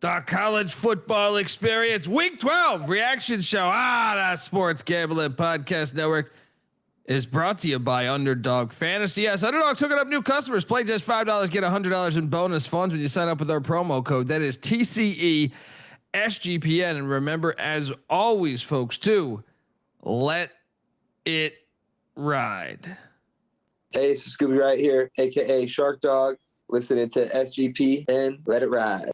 The college football experience, week 12 reaction show. The Sports Gambling Podcast Network is brought to you by Underdog Fantasy. Yes, Underdog took up new customers. Play just $5, get $100 in bonus funds when you sign up with our promo code. That is TCE SGPN. And remember, as always, folks, too, let it ride. Hey, it's Scooby right here, aka Shark Dog, listening to SGP and let it ride.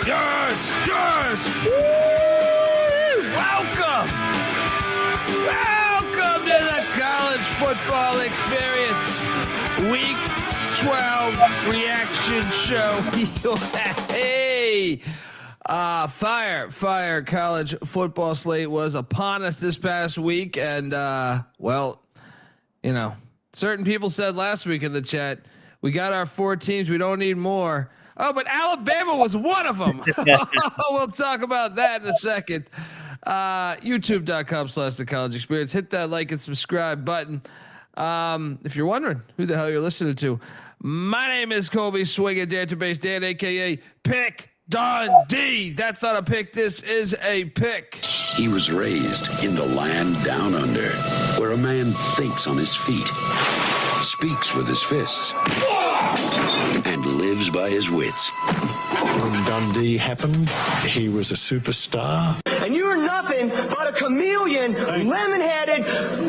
Yes. Woo! Welcome to the college football experience. Week 12 reaction show. Hey, fire college football slate was upon us this past week. And, certain people said last week in the chat, we got our 4 teams. We don't need more. Oh, but Alabama was one of them. We'll talk about that in a second. YouTube.com/The College Experience. Hit that like and subscribe button. If you're wondering who the hell you're listening to, my name is Colby Swinging Database Dan, aka Pick Dundee. That's not a pick. This is a pick. He was raised in the land down under, where a man thinks on his feet, speaks with his fists, and lives by his wits. When Dundee happened, he was a superstar. And you're nothing but a chameleon, lemon-headed,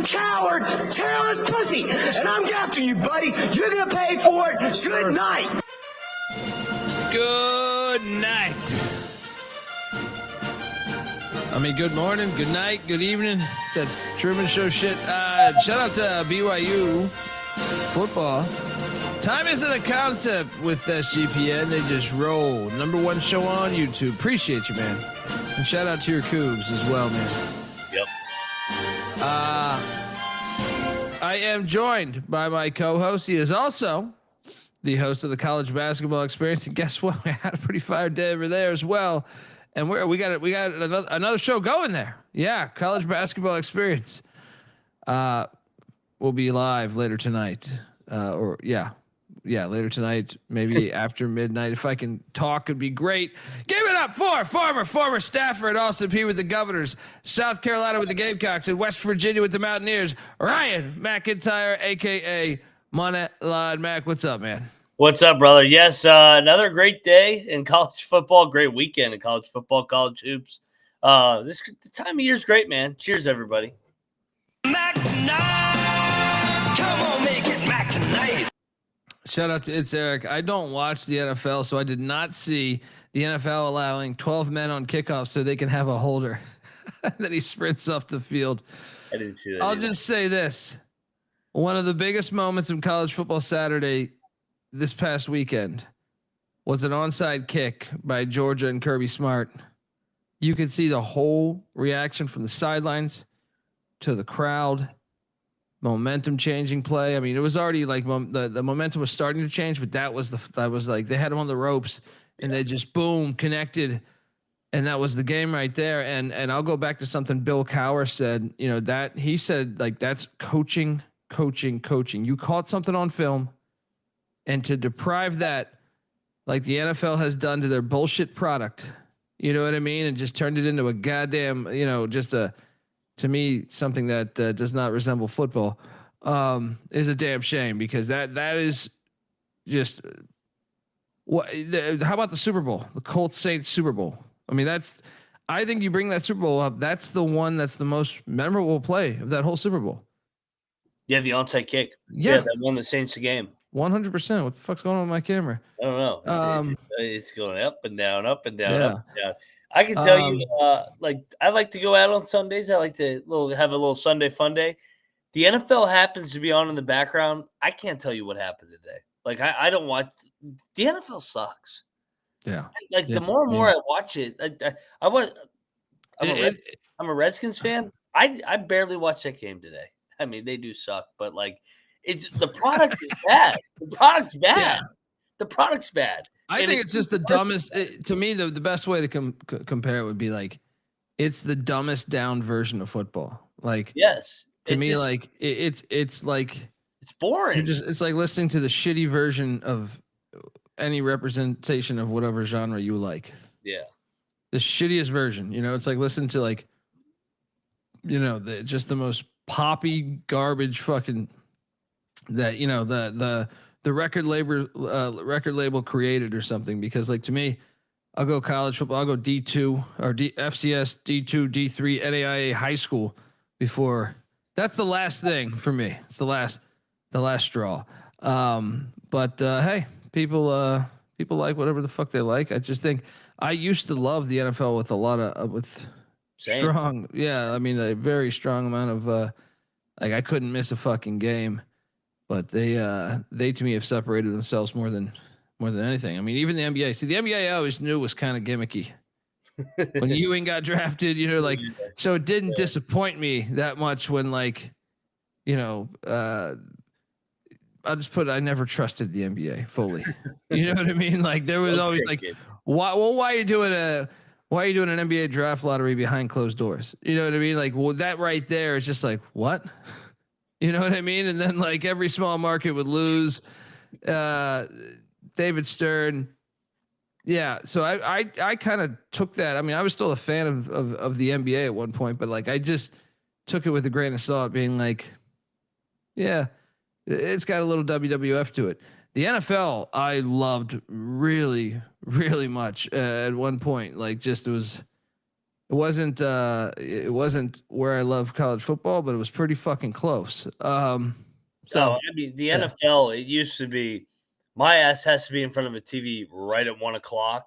coward, terrorist pussy. And I'm after you, buddy. You're going to pay for it. Good night. Good night. Good morning, good night, good evening. Said Truman Show shit. Shout out to BYU football. Time isn't a concept with SGPN. They just roll. #1 show on YouTube. Appreciate you, man. And shout out to your Cougs as well, man. Yep. I am joined by my co-host. He is also the host of the college basketball experience. And guess what? We had a pretty fire day over there as well. And we got another show going there. Yeah, college basketball experience. Will be live later tonight. Later tonight, maybe after midnight. If I can talk, it'd be great. Give it up for former staffer at Austin Peay with the Governors, South Carolina with the Gamecocks, and West Virginia with the Mountaineers, Ryan McIntyre, aka Moneyline Mac. What's up, man? What's up, brother? Yes, another great day in college football. Great weekend in college football, college hoops. This time of year is great, man. Cheers, everybody. Mac tonight. Come on, make it Mac tonight. Shout out to It's Eric. I don't watch the NFL, so I did not see the NFL allowing 12 men on kickoff so they can have a holder. Then he sprints off the field. I didn't see that. I'll just say this. One of the biggest moments of college football Saturday this past weekend was an onside kick by Georgia and Kirby Smart. You could see the whole reaction from the sidelines to the crowd. Momentum changing play. It was already like the momentum was starting to change, but that was like they had him on the ropes and they just boom connected, and that was the game right there. And I'll go back to something Bill Cowher said. That he said, like, that's coaching. You caught something on film, and to deprive that, like the NFL has done to their bullshit product, you know what I mean, and just turned it into a goddamn, to me, something that does not resemble football, is a damn shame, because that is just what. How about the Super Bowl, the Colts Saints Super Bowl? I think you bring that Super Bowl up. That's the one that's the most memorable play of that whole Super Bowl. Yeah, the onside kick. Yeah, that won the Saints the game. 100%. What the fuck's going on with my camera? I don't know. It's going up and down, up and down, up and down. I can tell you, I like to go out on Sundays. I like to have a little Sunday fun day. The NFL happens to be on in the background. I can't tell you what happened today. Like, I don't watch. The NFL sucks. Yeah. The more and more I watch it, I'm a Redskins fan. I barely watched that game today. I mean, they do suck, but like, the product is bad. The product's bad. Yeah. The product's bad. I think it's just the dumbest. To me, the best way to compare it would be like, it's the dumbest down version of football. Like, yes, to me, just, like it's like it's boring. It's like listening to the shitty version of any representation of whatever genre you like. Yeah, the shittiest version. It's like listening to like, just the most poppy garbage fucking that the record label created or something. Because like, to me, I'll go college football, I'll go D2 or FCS, D2, D3, NAIA high school before. That's the last thing for me. It's the last straw. But hey, people like whatever the fuck they like. I just think I used to love the NFL with a lot of strong. Yeah, I mean, a very strong amount of like, I couldn't miss a fucking game. But they to me have separated themselves more than anything. I mean, even the NBA. See, the NBA I always knew was kind of gimmicky. When Ewing got drafted, so it didn't disappoint me that much when, like, I'll just put, I never trusted the NBA fully. You know what I mean? Like, there was always like, why are you doing an NBA draft lottery behind closed doors? You know what I mean? Like, well, that right there is just like, what? You know what I mean? And then like every small market would lose. David Stern. Yeah. So I kind of took that. I mean, I was still a fan of the NBA at one point, but like, I just took it with a grain of salt, being like, yeah, it's got a little WWF to it. The NFL, I loved really, really much at one point. Like, just it wasn't where I love college football, but it was pretty fucking close. I mean, the NFL, it used to be, my ass has to be in front of a TV right at 1:00,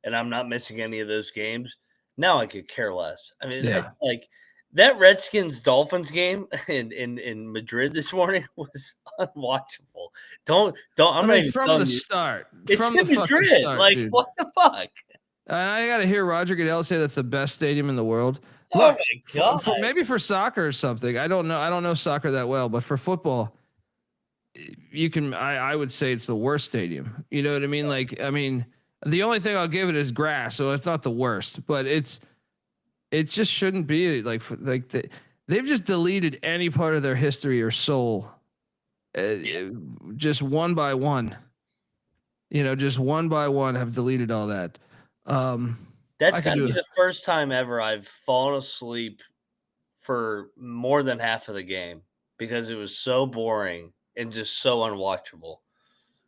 and I'm not missing any of those games. Now I could care less. I mean, like that Redskins Dolphins game in Madrid this morning was unwatchable. Don't. I'm not even from the start. It's from in the Madrid. Start, like, dude. What the fuck? And I got to hear Roger Goodell say that's the best stadium in the world. Look, my God. Maybe for soccer or something. I don't know soccer that well, but for football, you can. I would say it's the worst stadium. You know what I mean? Like, I mean, the only thing I'll give it is grass, so it's not the worst, but it just shouldn't be like they've just deleted any part of their history or soul, just one by one. Just one by one have deleted all that. That's got to be the first time ever I've fallen asleep for more than half of the game because it was so boring and just so unwatchable.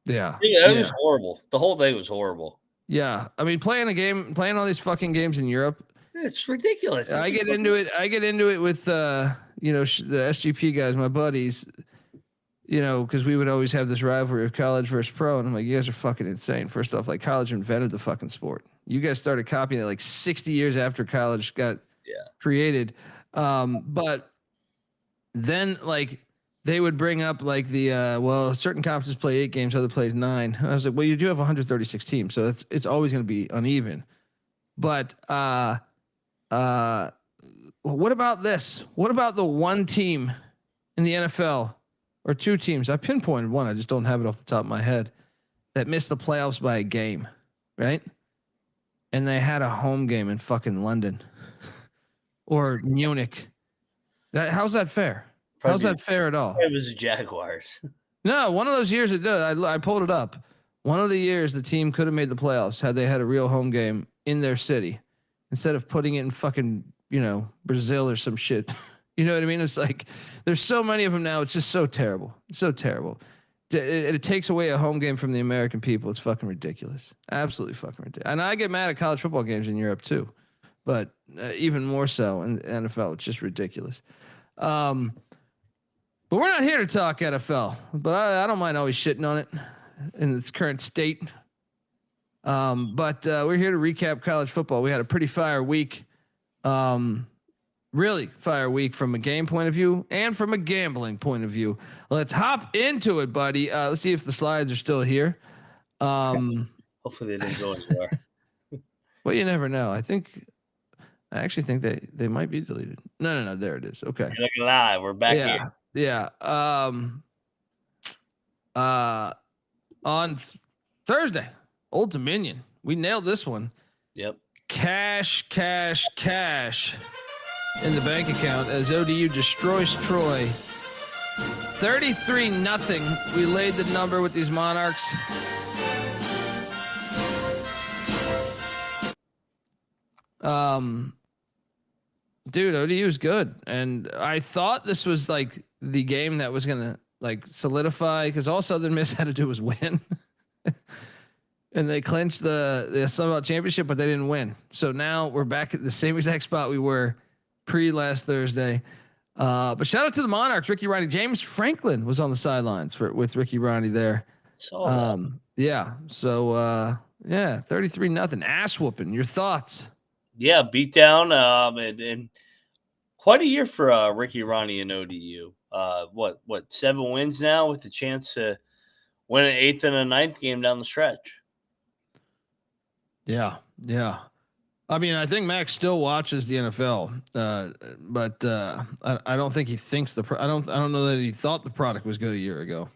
Yeah. It was horrible. The whole thing was horrible. Yeah. I mean, playing all these fucking games in Europe. It's ridiculous. I get into it with, the SGP guys, my buddies, because we would always have this rivalry of college versus pro. And I'm like, you guys are fucking insane. First off, like, college invented the fucking sport. You guys started copying it like 60 years after college got created. But then, like, they would bring up like certain conferences play 8 games, other plays 9. And I was like, well, you do have 136 teams, so it's always going to be uneven. But what about this? What about the one team in the NFL, or 2 teams? I pinpointed one. I just don't have it off the top of my head, that missed the playoffs by a game, right? And they had a home game in fucking London or Munich. How's that fair? How's that fair at all? It was the Jaguars. No, one of those years it did. I pulled it up. One of the years the team could have made the playoffs had they had a real home game in their city instead of putting it in fucking, Brazil or some shit. You know what I mean? It's like, there's so many of them now. It's just so terrible. It's so terrible. It takes away a home game from the American people. It's fucking ridiculous. Absolutely fucking ridiculous. And I get mad at college football games in Europe too, but even more so in the NFL. It's just ridiculous. But we're not here to talk NFL, but I don't mind always shitting on it in its current state. But we're here to recap college football. We had a pretty fire week. Really fire week from a game point of view and from a gambling point of view. Let's hop into it, buddy. Let's see if the slides are still here. Hopefully they didn't go anywhere. Well, you never know. I actually think they might be deleted. No. There it is. Okay. You're looking live. We're back here. Yeah. On Thursday, Old Dominion. We nailed this one. Yep. Cash in the bank account as ODU destroys Troy. 33-0. We laid the number with these Monarchs. Dude, ODU is good. And I thought this was like the game that was going to like solidify, because all Southern Miss had to do was win. And they clinched the Sun Belt Championship, but they didn't win. So now we're back at the same exact spot we were last Thursday. But shout out to the Monarchs, Ricky Ronnie. James Franklin was on the sidelines with Ricky Ronnie there. Yeah. So 33-0 ass whooping. Your thoughts? Yeah, beat down. And quite a year for Ricky Ronnie and ODU. What 7 wins now with the chance to win an 8th and a 9th game down the stretch. Yeah. I mean, I think Max still watches the NFL, but I don't think he thinks I don't know that he thought the product was good a year ago.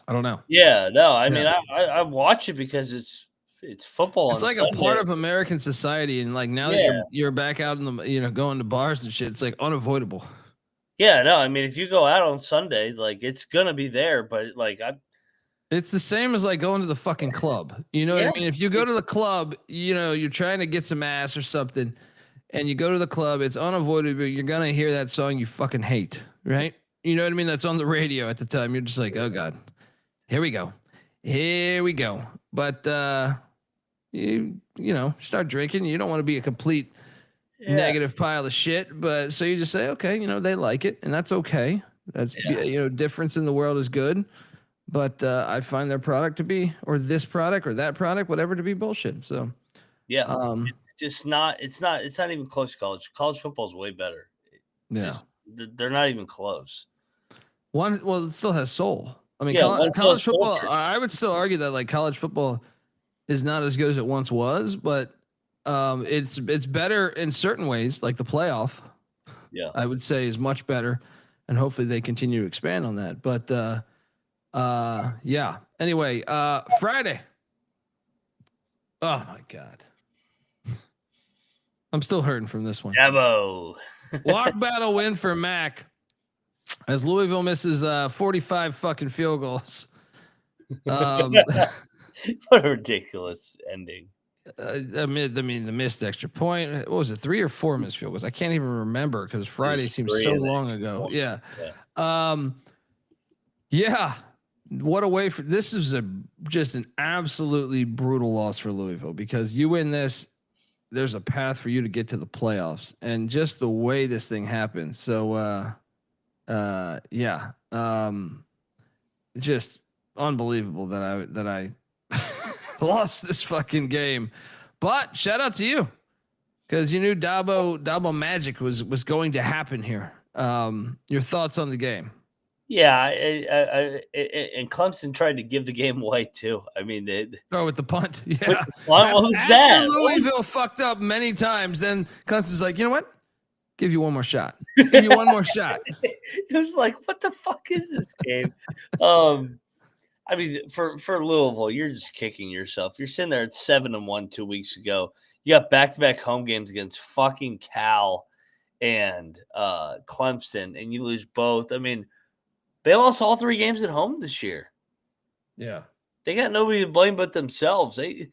I don't know. Yeah, no, I mean, I watch it because it's football. It's like Sunday. A part of American society, and like now that you're back out in the going to bars and shit, it's like unavoidable. Yeah, no, I mean, if you go out on Sundays, like it's gonna be there, but like it's the same as like going to the fucking club. You know what I mean? If you go to the club, you're trying to get some ass or something, and you go to the club, it's unavoidable. You're gonna hear that song you fucking hate, right? You know what I mean? That's on the radio at the time. You're just like, oh God, here we go. But you start drinking. You don't want to be a complete negative pile of shit. But so you just say, okay, they like it, and that's okay. That's difference in the world is good. But I find their product to be, or this product or that product, whatever, to be bullshit. So it's just not. It's not even close to college. College football is way better. They're not even close. It still has soul. I mean, college football. Culture. I would still argue that like college football is not as good as it once was, but it's better in certain ways. Like the playoff, I would say is much better, and hopefully they continue to expand on that. But Anyway, Friday. Oh my God. I'm still hurting from this one. Dabo. Walk battle win for Mac as Louisville misses 45 fucking field goals. What a ridiculous ending. The missed extra point. What was it? 3 or 4 missed field goals? I can't even remember because Friday seems so long ago. Yeah. What a way for this is just an absolutely brutal loss for Louisville, because you win this, there's a path for you to get to the playoffs, and just the way this thing happened. So, just unbelievable that I lost this fucking game, but shout out to you, because you knew Dabo magic was going to happen here. Your thoughts on the game? Yeah, and Clemson tried to give the game away too. I mean, with the punt. Yeah, the punt, what was that? Louisville fucked up many times. Then Clemson's like, you know what? Give you one more shot. Give you one more shot. It was like, what the fuck is this game? I mean, for Louisville, you're just kicking yourself. You're sitting there at 7-1 2 weeks ago. You got back-to-back home games against fucking Cal and Clemson, and you lose both. I mean, they lost all 3 games at home this year. Yeah. They got nobody to blame but themselves. They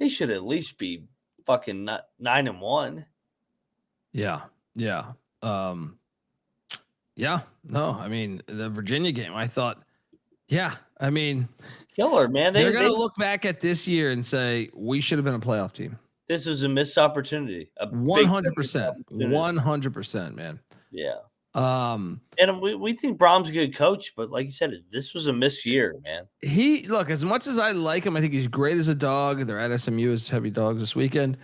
should at least be fucking 9-1. Yeah. No, I mean, the Virginia game, I thought, killer, man. They're going to look back at this year and say, we should have been a playoff team. This was a missed opportunity. 100%, man. Yeah. And we think Brom's a good coach, but like you said, this was a missed year, man. Look, as much as I like him, I think he's great as a dog. They're at SMU as heavy dogs this weekend,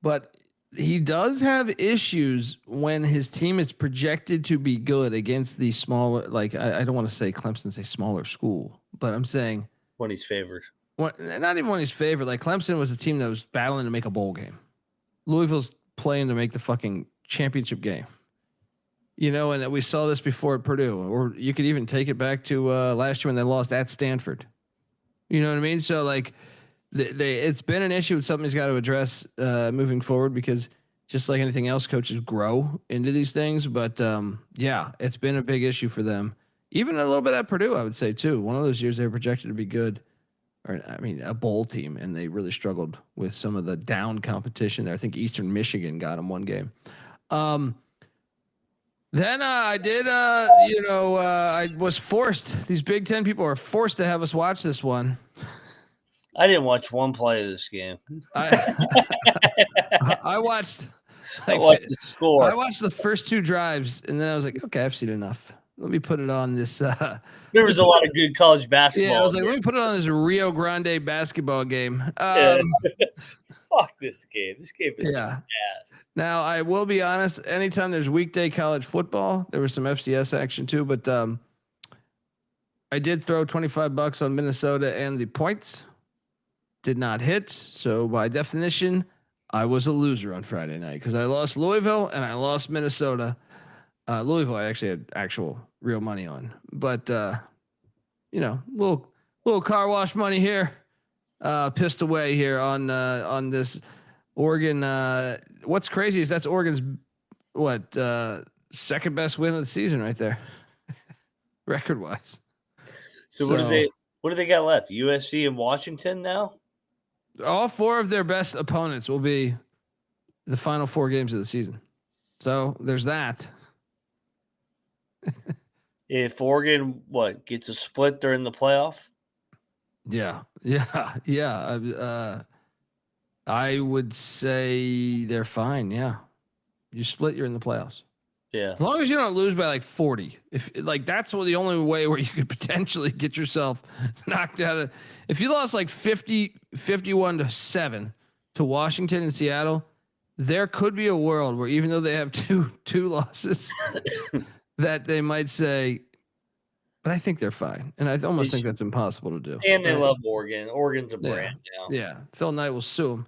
but he does have issues when his team is projected to be good against the smaller, like I don't want to say Clemson's a smaller school, but I'm saying when he's favored. Not even when he's favored. Like Clemson was a team that was battling to make a bowl game. Louisville's playing to make the fucking championship game. and we saw this before at Purdue, or you could even take it back to last year when they lost at Stanford. You know what I mean? So like, it's been an issue. It's something he's got to address moving forward, because just like anything else, coaches grow into these things. But yeah, it's been a big issue for them. Even a little bit at Purdue, I would say too. One of those years they were projected to be good, or I mean, a bowl team, and they really struggled with some of the down competition there. I think Eastern Michigan got them one game. Then I did, I was forced. These Big Ten people are forced to have us watch this one. I didn't watch one play of this game. I watched. I watched the score. I watched the first 2 drives, and then I was like, okay, I've seen enough. Let me put it on this. There was a lot of good college basketball. Yeah, I was like, let me put it on this Rio Grande basketball game. Fuck this game. This game is ass. Now, I will be honest. Anytime there's weekday college football, there was some FCS action too. But I did throw $25 on Minnesota and the points. Did not hit. So by definition, I was a loser on Friday night, because I lost Louisville and I lost Minnesota. Louisville, I actually had actual real money on, but little car wash money here, pissed away here on this Oregon. What's crazy is that's Oregon's second best win of the season right there, record wise. So what do they got left? USC and Washington now. All 4 of their best opponents will be the final 4 games of the season. So there's that. If Oregon gets a split during the playoff? Yeah. I would say they're fine. Yeah, you split, you're in the playoffs. Yeah, as long as you don't lose by like 40. If that's the only way where you could potentially get yourself knocked out of. If you lost like 51-7 to Washington and Seattle, there could be a world where, even though they have two losses, that they might say, but I think they're fine. And I almost think that's impossible to do. And they love Oregon. Oregon's a brand now. Yeah. Phil Knight will sue him.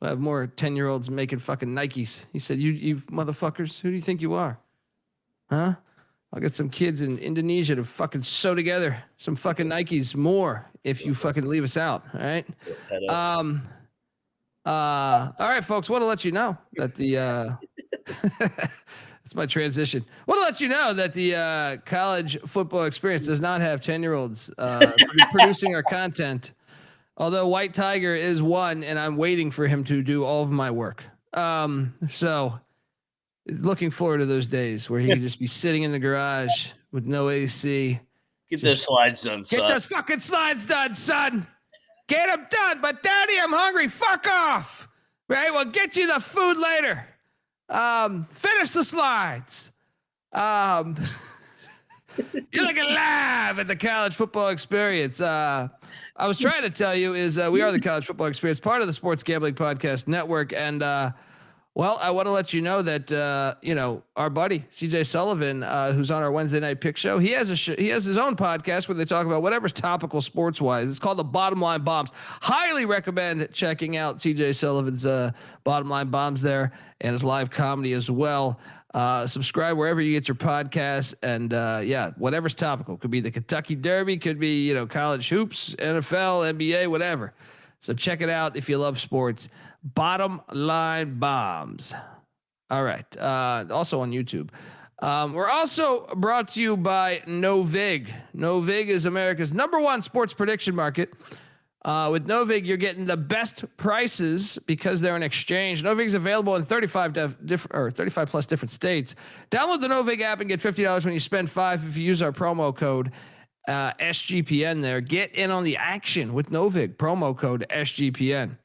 I have more 10-year-olds making fucking Nikes. He said, you motherfuckers, who do you think you are? Huh? I'll get some kids in Indonesia to fucking sew together some fucking Nikes more if you fucking leave us out. All right. All right, folks. Want to let you know that the that's my transition. Want to let you know that the college football experience does not have 10-year-olds producing our content. Although White Tiger is one, and I'm waiting for him to do all of my work. So looking forward to those days where he can just be sitting in the garage with no AC. Get those slides done, son. Get those fucking slides done, son. Get them done. But Daddy, I'm hungry. Fuck off. Right? We'll get you the food later. Finish the slides. You're looking live at the college football experience. I was trying to tell you is we are the college football experience, part of the Sports Gambling Podcast Network. And, well, I want to let you know that, our buddy CJ Sullivan, who's on our Wednesday night pick show, he has his own podcast where they talk about whatever's topical sports wise. It's called the Bottom Line Bombs. Highly recommend checking out CJ Sullivan's Bottom Line Bombs there, and his live comedy as well. Subscribe wherever you get your podcasts, and whatever's topical. Could be the Kentucky Derby, could be college hoops, NFL, NBA, whatever. So check it out if you love sports. Bottom Line Bombs. All right. Also on YouTube. We're also brought to you by Novig. Novig is America's #1 sports prediction market. With Novig, you're getting the best prices because they're an exchange. Novig is available in 35 plus different states. Download the Novig app and get $50 when you spend $5 if you use our promo code SGPN there. Get in on the action with Novig. Promo code SGPN.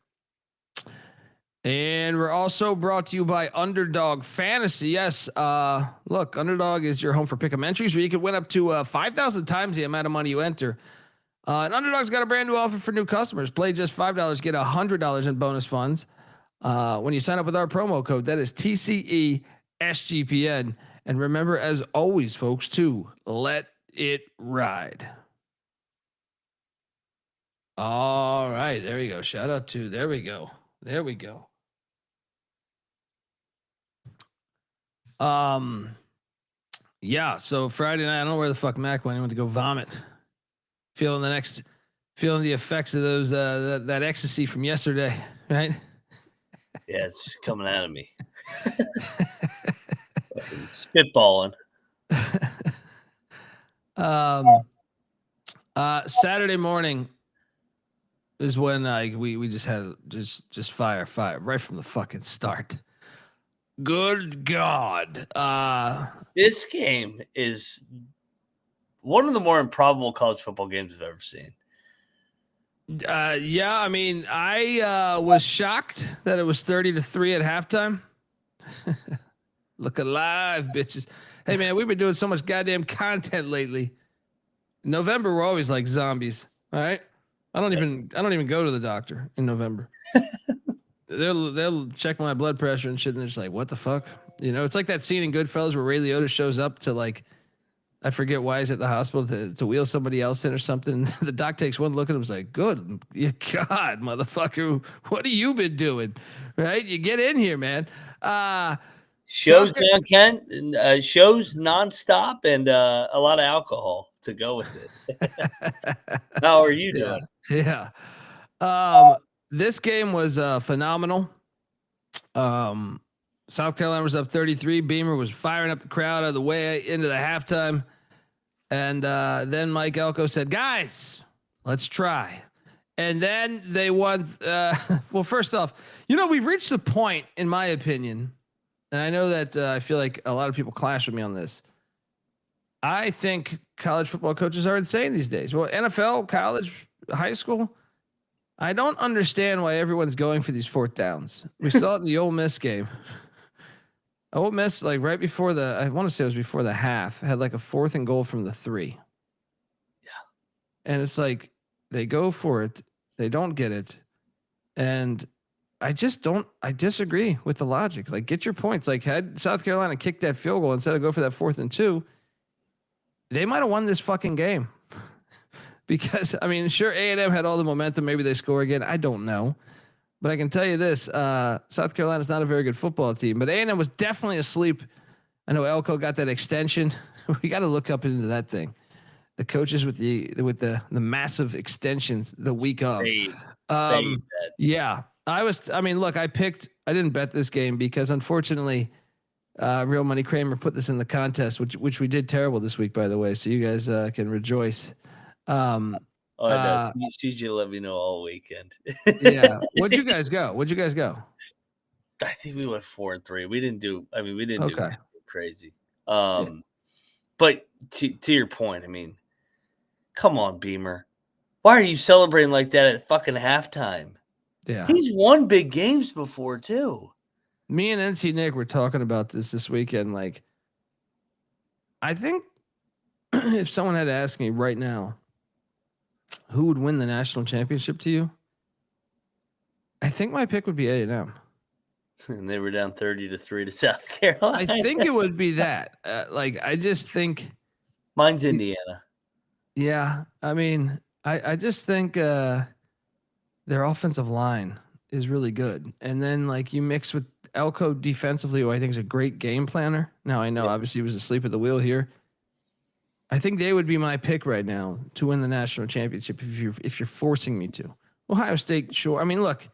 And we're also brought to you by Underdog Fantasy. Yes, look, Underdog is your home for pick'em entries where you can win up to 5,000 times the amount of money you enter. And Underdog's got a brand new offer for new customers. Play just $5, get $100 in bonus funds when you sign up with our promo code. That is TCE SGPN. And remember, as always, folks, to let it ride. All right, there we go. Shout out to there we go. Yeah. So Friday night, I don't know where the fuck Mac went. He went to go vomit. Feeling the effects of those that ecstasy from yesterday, right? Yeah, it's coming out of me. Spitballing. Saturday morning is when we just had just fire right from the fucking start. Good God. This game is one of the more improbable college football games I've ever seen. Yeah, I mean, I was shocked that it was 30-3 at halftime. Look alive, bitches. Hey man, we've been doing so much goddamn content lately. In November, we're always like zombies. All right. I don't even go to the doctor in November. They'll check my blood pressure and shit, and they're just like, what the fuck? You know, it's like that scene in Goodfellas where Ray Liotta shows up to like, I forget why he's at the hospital to wheel somebody else in or something. The doc takes one look at him, was like, good God, motherfucker, what have you been doing? Right? You get in here, man. Shows shows nonstop and a lot of alcohol to go with it. How are you doing? Yeah. This game was phenomenal. South Carolina was up 33. Beamer was firing up the crowd out of the way into the halftime. And then Mike Elko said, guys, let's try. And then they won. Well, first off, we've reached the point, in my opinion, and I know that I feel like a lot of people clash with me on this. I think college football coaches are insane these days. Well, NFL, college, high school, I don't understand why everyone's going for these fourth downs. We saw it in the Ole Miss game. Ole Miss, like right before I want to say it was before the half, had like a 4th and goal from the 3. Yeah. And it's like they go for it. They don't get it. And I disagree with the logic. Like, get your points. Like, had South Carolina kicked that field goal instead of go for that 4th and 2, they might have won this fucking game. Because, I mean, sure, A&M had all the momentum. Maybe they score again. I don't know. But I can tell you this, South Carolina's not a very good football team. But A&M was definitely asleep. I know Elko got that extension. We got to look up into that thing. The coaches with the massive extensions the week of. Yeah. I didn't bet this game because unfortunately, Real Money Kramer put this in the contest, which we did terrible this week, by the way. So you guys can rejoice. CJ let me know all weekend. Yeah. What'd you guys go? I think we went 4-3. We didn't do crazy. Yeah. But to your point, I mean, come on, Beamer. Why are you celebrating like that at fucking halftime? Yeah. He's won big games before too. Me and NC Nick were talking about this weekend. Like, I think if someone had to ask me right now, who would win the national championship to you? I think my pick would be A&M. And they were down 30-3 to South Carolina. I think it would be that. I just think mine's Indiana. Yeah, I mean, I just think their offensive line is really good, and then like you mix with Elko defensively, who I think is a great game planner. Now I know obviously he was asleep at the wheel here. I think they would be my pick right now to win the national championship if you're forcing me to. Ohio State, sure. I mean, look,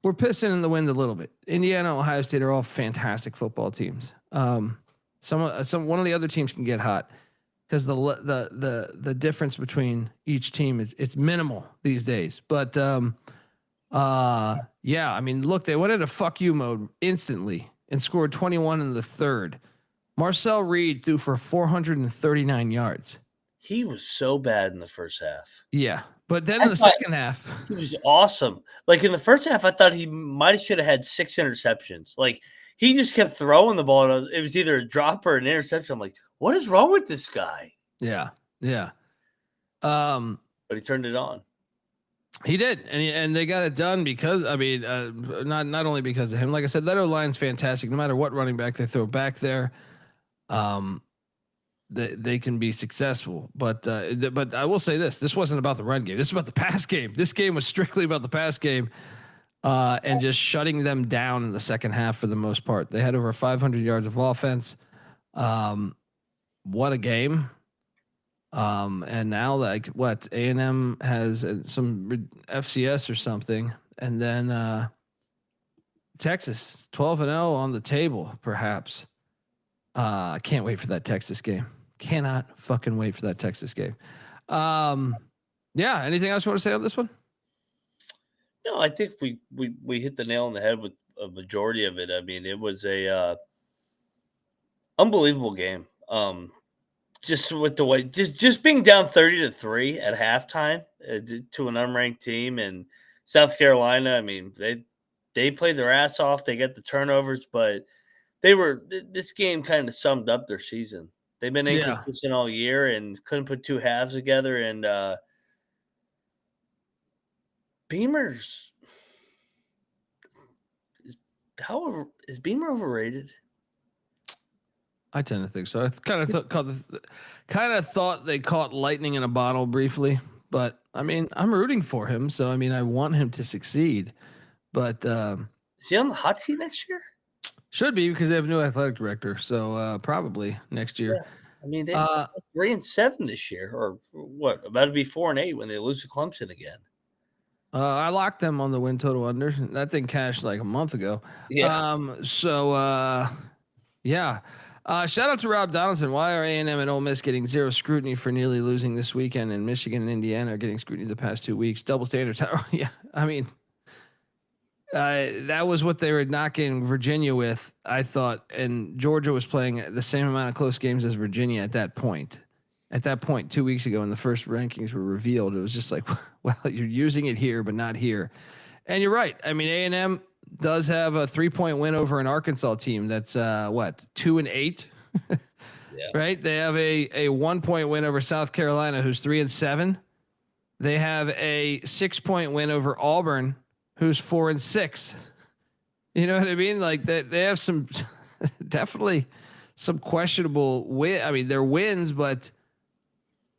we're pissing in the wind a little bit. Indiana, Ohio State are all fantastic football teams. One of the other teams can get hot because the difference between each team it's minimal these days. But yeah, I mean, look, they went into fuck you mode instantly and scored 21 in the third. Marcel Reed threw for 439 yards. He was so bad in the first half. Yeah. But then in the second half, he was awesome. Like in the first half, I thought he should have had 6 interceptions. Like he just kept throwing the ball. It was either a drop or an interception. I'm like, what is wrong with this guy? Yeah. Yeah. But he turned it on. He did. And they got it done because, I mean, not only because of him, like I said, that O-line's fantastic. No matter what running back they throw back there, they can be successful. But I will say this wasn't about the run game. This is about the pass game. This game was strictly about the pass game and just shutting them down in the second half for the most part. They had over 500 yards of offense. what a game. And now like what A&M has some FCS or something. And then, Texas 12-0 on the table, perhaps. Can't wait for that Texas game. Cannot fucking wait for that Texas game. Yeah. Anything else you want to say on this one? No, I think we hit the nail on the head with a majority of it. I mean, it was a unbelievable game. Just with the way, just being down 30-3 at halftime to an unranked team, and South Carolina. I mean, they played their ass off. They got the turnovers, but this game kind of summed up their season. They've been inconsistent all year and couldn't put two halves together. And Beamer's, is Beamer overrated? I tend to think so. I kind of thought they caught lightning in a bottle briefly, but I mean, I'm rooting for him, so I mean, I want him to succeed. But is he on the hot seat next year? Should be, because they have a new athletic director, so probably next year. Yeah. I mean, they 3-7 this year, or what? About to be 4-8 when they lose to Clemson again. I locked them on the win total under. That thing cashed like a month ago. Yeah. Yeah. Shout out to Rob Donaldson. Why are A&M and Ole Miss getting zero scrutiny for nearly losing this weekend, and Michigan and Indiana are getting scrutiny the past 2 weeks? Double standards. Yeah. I mean, that was what they were knocking Virginia with, I thought. And Georgia was playing the same amount of close games as Virginia at that point. At that point, 2 weeks ago, when the first rankings were revealed, it was just like, well, you're using it here, but not here. And you're right. I mean, A&M does have a 3-point win over an Arkansas team that's 2-8, yeah. Right? They have a 1-point win over South Carolina, who's 3-7. They have a 6-point win over Auburn, who's 4-6. You know what I mean? Like they have some definitely some questionable win. I mean, they're wins, but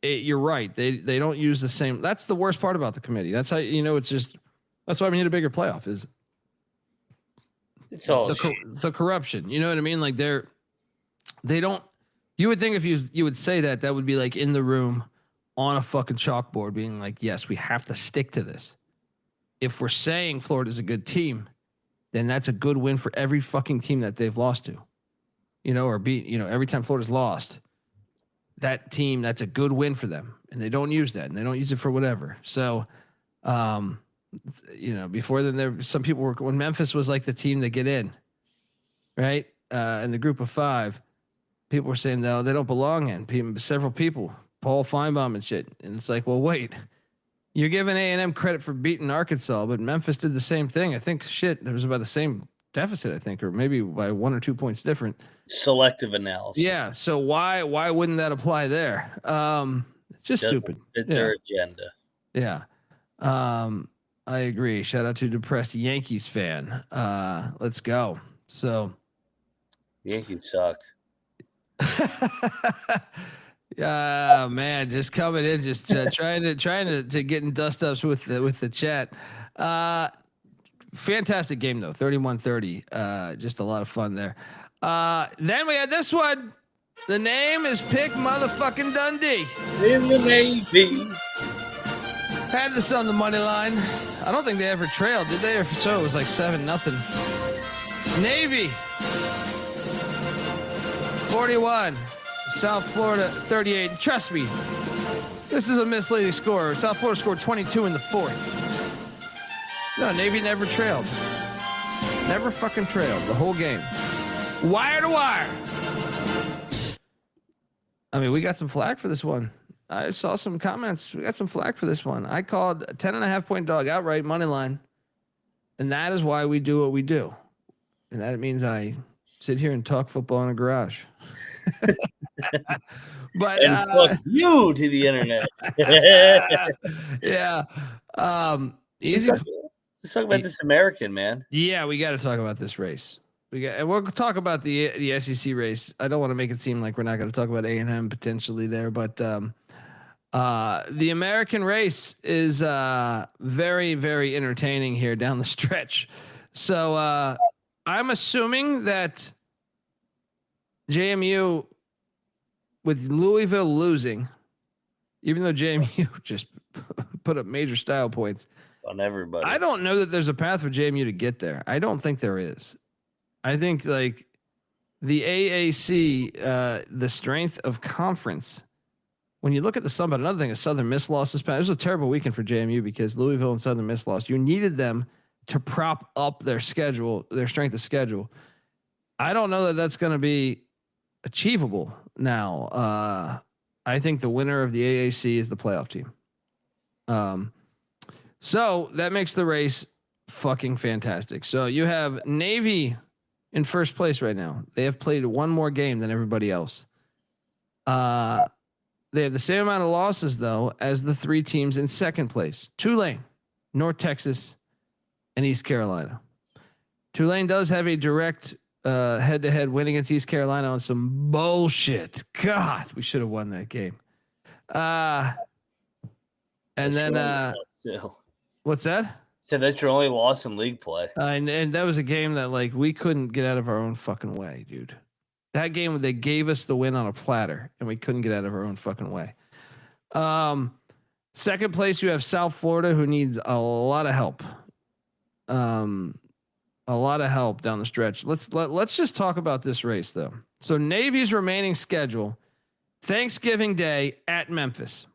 you're right. They don't use the same. That's the worst part about the committee. That's how, it's just, that's why we need a bigger playoff is it's all the corruption. You know what I mean? Like they don't, you would think if you would say that would be like in the room on a fucking chalkboard being like, yes, we have to stick to this. If we're saying Florida's a good team, then that's a good win for every fucking team that they've lost to, or beat, every time Florida's lost, that team, that's a good win for them. And they don't use that, and they don't use it for whatever. So, before then some people were, when Memphis was like the team to get in, right? In the group of 5, people were saying, no, they don't belong in. Several people, Paul Feinbaum and shit. And it's like, well, wait, you're giving A&M credit for beating Arkansas, but Memphis did the same thing. I think it was about the same deficit, I think, or maybe by 1 or 2 points different. Selective analysis. Yeah. So why wouldn't that apply there? Just stupid. Fit their agenda. Yeah. I agree. Shout out to depressed Yankees fan. Let's go. So Yankees suck. Man, just coming in, just trying to get in dust ups with the chat. Fantastic game though, 31-30. Just a lot of fun there. Then we had this one. The name is Pick Motherfucking Dundee. In the Navy. Had this on the money line. I don't think they ever trailed, did they? If so, it was like 7-0. Navy 41. South Florida 38. Trust me, this is a misleading score. South Florida scored 22 in the 4th. No, Navy never trailed. Never fucking trailed the whole game. Wire to wire. I mean, we got some flack for this one. I saw some comments. We got some flack for this one. I called a 10.5-point dog outright money line. And that is why we do what we do. And that means I sit here and talk football in a garage. But fuck you to the internet. Yeah. Easy. Let's talk about this American, man. Yeah, we got to talk about this race. We'll talk about the SEC race. I don't want to make it seem like we're not going to talk about A&M potentially there, but the American race is very, very entertaining here down the stretch. So I'm assuming that JMU with Louisville losing, even though JMU just put up major style points on everybody, I don't know that there's a path for JMU to get there. I don't think there is. I think like the AAC, the strength of conference. When you look at the Sun Belt, another thing is Southern Miss lost this past. It was a terrible weekend for JMU because Louisville and Southern Miss lost. You needed them to prop up their schedule, their strength of schedule. I don't know that that's going to be achievable now. I think the winner of the AAC is the playoff team. So that makes the race fucking fantastic. So you have Navy in first place right now. They have played one more game than everybody else. They have the same amount of losses though as the three teams in second place: Tulane, North Texas, and East Carolina. Tulane does have a direct head-to-head win against East Carolina on some bullshit. God, we should have won that game. And then what's that? So that's your only loss in league play. And that was a game that like we couldn't get out of our own fucking way, dude. That game they gave us the win on a platter, and we couldn't get out of our own fucking way. Second place, you have South Florida, who needs a lot of help. A lot of help down the stretch. Let's just talk about this race though. So Navy's remaining schedule: Thanksgiving Day at Memphis.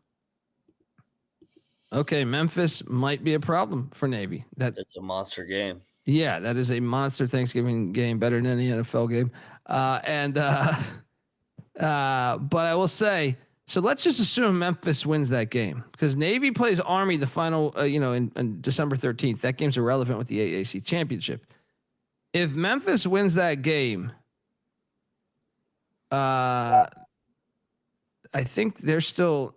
Okay, Memphis might be a problem for Navy. That's a monster game. Yeah, that is a monster Thanksgiving game, better than any NFL game. But I will say, so let's just assume Memphis wins that game because Navy plays Army the final, in December 13th. That game's irrelevant with the AAC championship. If Memphis wins that game, I think they're still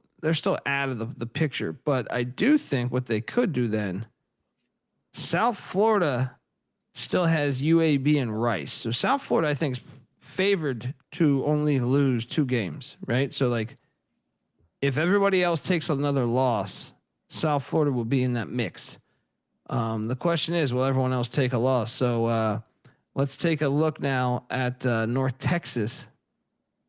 out of the picture, but I do think what they could do then, South Florida still has UAB and Rice. So South Florida, I think, is favored to only lose 2 games, right? So like if everybody else takes another loss, South Florida will be in that mix. The question is, will everyone else take a loss? So let's take a look now at North Texas.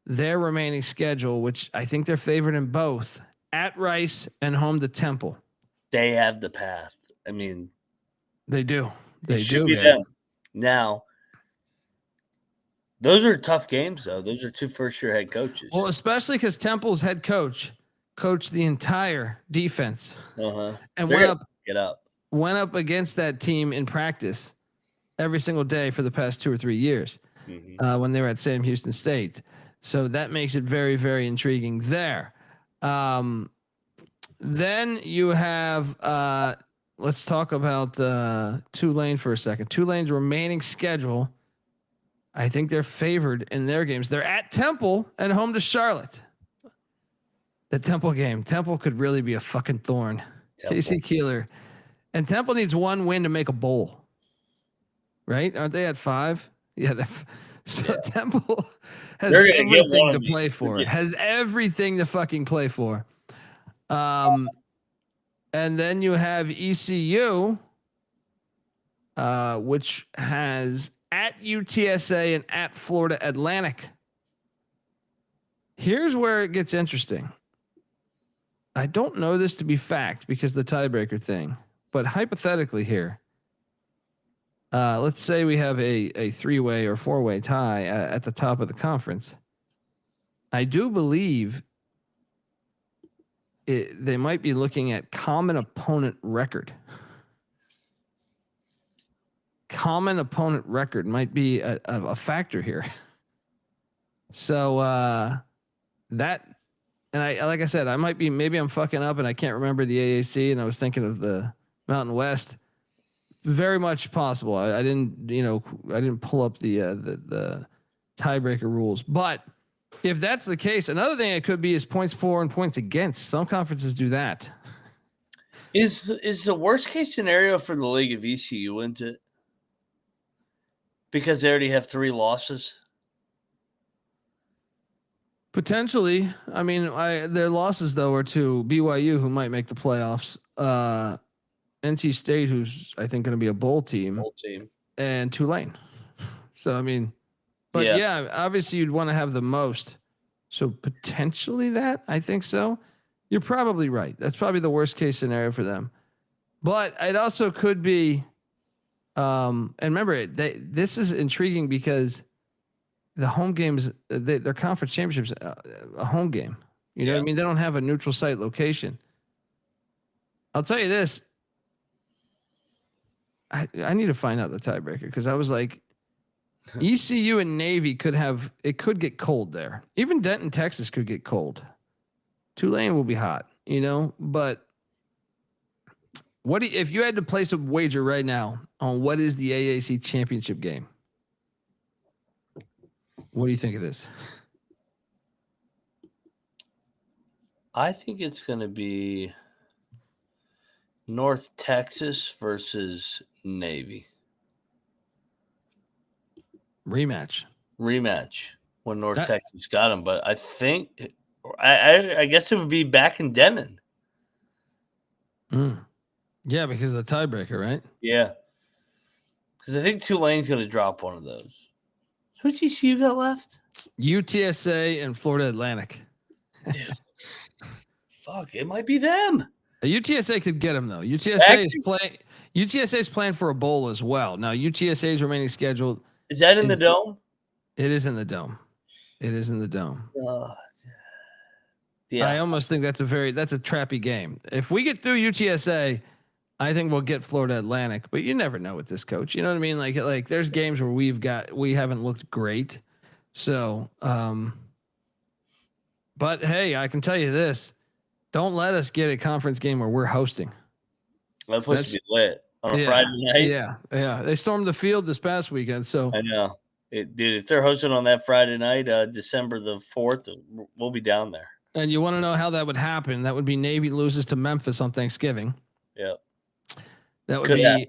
Their remaining schedule, which I think they're favored in both, at Rice and home to Temple. They have the path. I mean, they do. They should do. Be them. Now, those are tough games, though. Those are 2 first-year head coaches. Well, especially because Temple's head coach coached the entire defense and went up against that team in practice every single day for the past 2 or 3 years when they were at Sam Houston State. So that makes it very, very intriguing there. Then you have, let's talk about Tulane for a second. Tulane's remaining schedule, I think they're favored in their games. They're at Temple and home to Charlotte. The Temple game. Temple could really be a fucking thorn. Casey Keeler. And Temple needs 1 win to make a bowl. Right? Aren't they at 5? Yeah. Temple has everything to play for. Has everything to fucking play for. And then you have ECU, which has at UTSA and at Florida Atlantic. Here's where it gets interesting. I don't know this to be fact because the tiebreaker thing, but hypothetically here, let's say we have a 3-way or 4-way tie at the top of the conference. I do believe they might be looking at common opponent record. Common opponent record might be a factor here. So that, and like I said, maybe I'm fucking up and I can't remember the AAC and I was thinking of the Mountain West. Very much possible. I didn't pull up the tiebreaker rules, but if that's the case, another thing it could be is points for and points against. Some conferences do that. Is the worst case scenario for the league if ECU wins it? Because they already have 3 losses? Potentially. I mean, their losses, though, are to BYU, who might make the playoffs. NC State, who's, I think, going to be a bowl team. And Tulane. So, I mean, but yeah obviously you'd want to have the most So potentially that, I think so. You're probably right. That's probably the worst case scenario for them. But it also could be, and remember, this is intriguing because the home games, their conference championships, a home game. You know what I mean? They don't have a neutral site location. I'll tell you this. I need to find out the tiebreaker because I was like, ECU and Navy could get cold there. Even Denton, Texas could get cold. Tulane will be hot, but if you had to place a wager right now on what is the AAC championship game? What do you think it is? I think it's going to be North Texas versus Navy. Rematch when North Texas got them. But I think, I guess it would be back in Denton. Yeah, because of the tiebreaker, right? Yeah. Because I think Tulane's going to drop one of those. Who's ECU got left? UTSA and Florida Atlantic. Fuck, it might be them. UTSA could get them though. UTSA is playing for a bowl as well. Now UTSA's remaining schedule. Is that in the dome? It is in the dome. Oh, yeah. I almost think that's a trappy game. If we get through UTSA, I think we'll get Florida Atlantic, but you never know with this coach. You know what I mean? Like there's games where we haven't looked great. So, but hey, I can tell you this. Don't let us get a conference game where we're hosting. That place should be lit on a Friday night. Yeah. They stormed the field this past weekend. So I know. Dude, if they're hosting on that Friday night, December the 4th, we'll be down there. And you want to know how that would happen? That would be Navy loses to Memphis on Thanksgiving. Yep. That would be